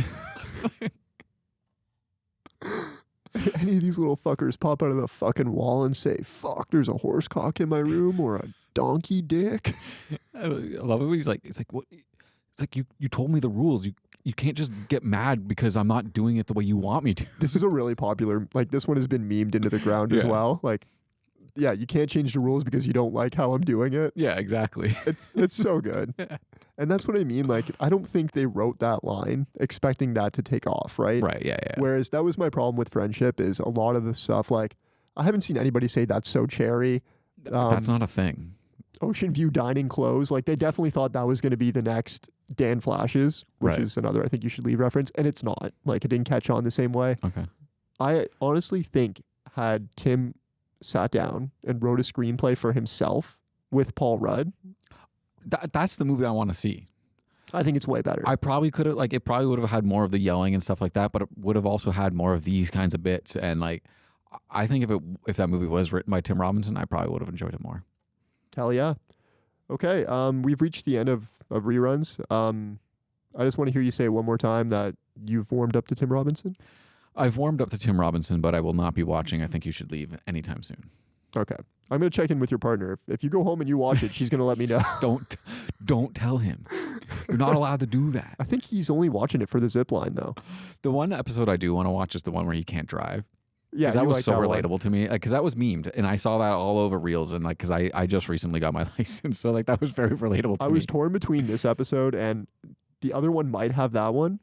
Any of these little fuckers pop out of the fucking wall and say, fuck, there's a horse cock in my room or a donkey dick? I love it when he's like, what? It's like, you told me the rules. You can't just get mad because I'm not doing it the way you want me to. This is a really popular, like, this one has been memed into the ground as well. Like, yeah, you can't change the rules because you don't like how I'm doing it. Yeah, exactly. It's so good. Yeah. And that's what I mean. Like, I don't think they wrote that line expecting that to take off, right? Right, yeah. Whereas that was my problem with Friendship, is a lot of the stuff, like, I haven't seen anybody say that's so cherry. That's not a thing. Ocean View dining clothes, like, they definitely thought that was going to be the next Dan Flashes, which is another I Think You Should Leave reference, and it's not. Like, it didn't catch on the same way. Okay. I honestly think had Tim sat down and wrote a screenplay for himself with Paul Rudd, that's the movie I want to see. I think it's way better. I probably could have, like, it probably would have had more of the yelling and stuff like that, but it would have also had more of these kinds of bits. And like, I think if that movie was written by Tim Robinson, I probably would have enjoyed it more. Hell yeah. Okay, we've reached the end of reruns. I just want to hear you say one more time that you've warmed up to Tim Robinson. I've warmed up to Tim Robinson, but I will not be watching I Think You Should Leave anytime soon. Okay. I'm going to check in with your partner. If you go home and you watch it, she's going to let me know. Don't tell him. You're not allowed to do that. I think he's only watching it for the zip line, though. The one episode I do want to watch is the one where he can't drive. Yeah, that was so relatable to me. Because that was memed, and I saw that all over Reels, and like, because I just recently got my license, so like that was very relatable to me. I was torn between this episode and the other one. Might have that one.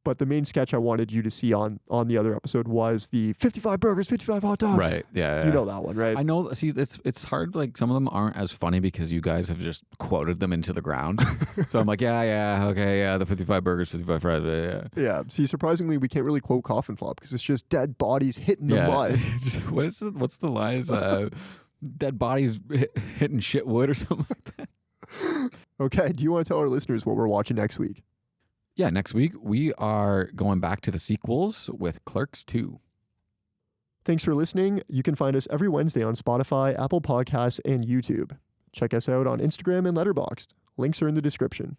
But the main sketch I wanted you to see on the other episode was the 55 burgers, 55 hot dogs. Right. Yeah. You know that one, right? I know. See, it's hard. Like, some of them aren't as funny because you guys have just quoted them into the ground. So I'm like, okay, the 55 burgers, 55 fries. Yeah. Yeah. See, surprisingly, we can't really quote Coffin Flop because it's just dead bodies hitting the mud. What's the lines? Dead bodies hitting shit wood or something like that. Okay. Do you want to tell our listeners what we're watching next week? Yeah, next week we are going back to the sequels with Clerks 2. Thanks for listening. You can find us every Wednesday on Spotify, Apple Podcasts, and YouTube. Check us out on Instagram and Letterboxd. Links are in the description.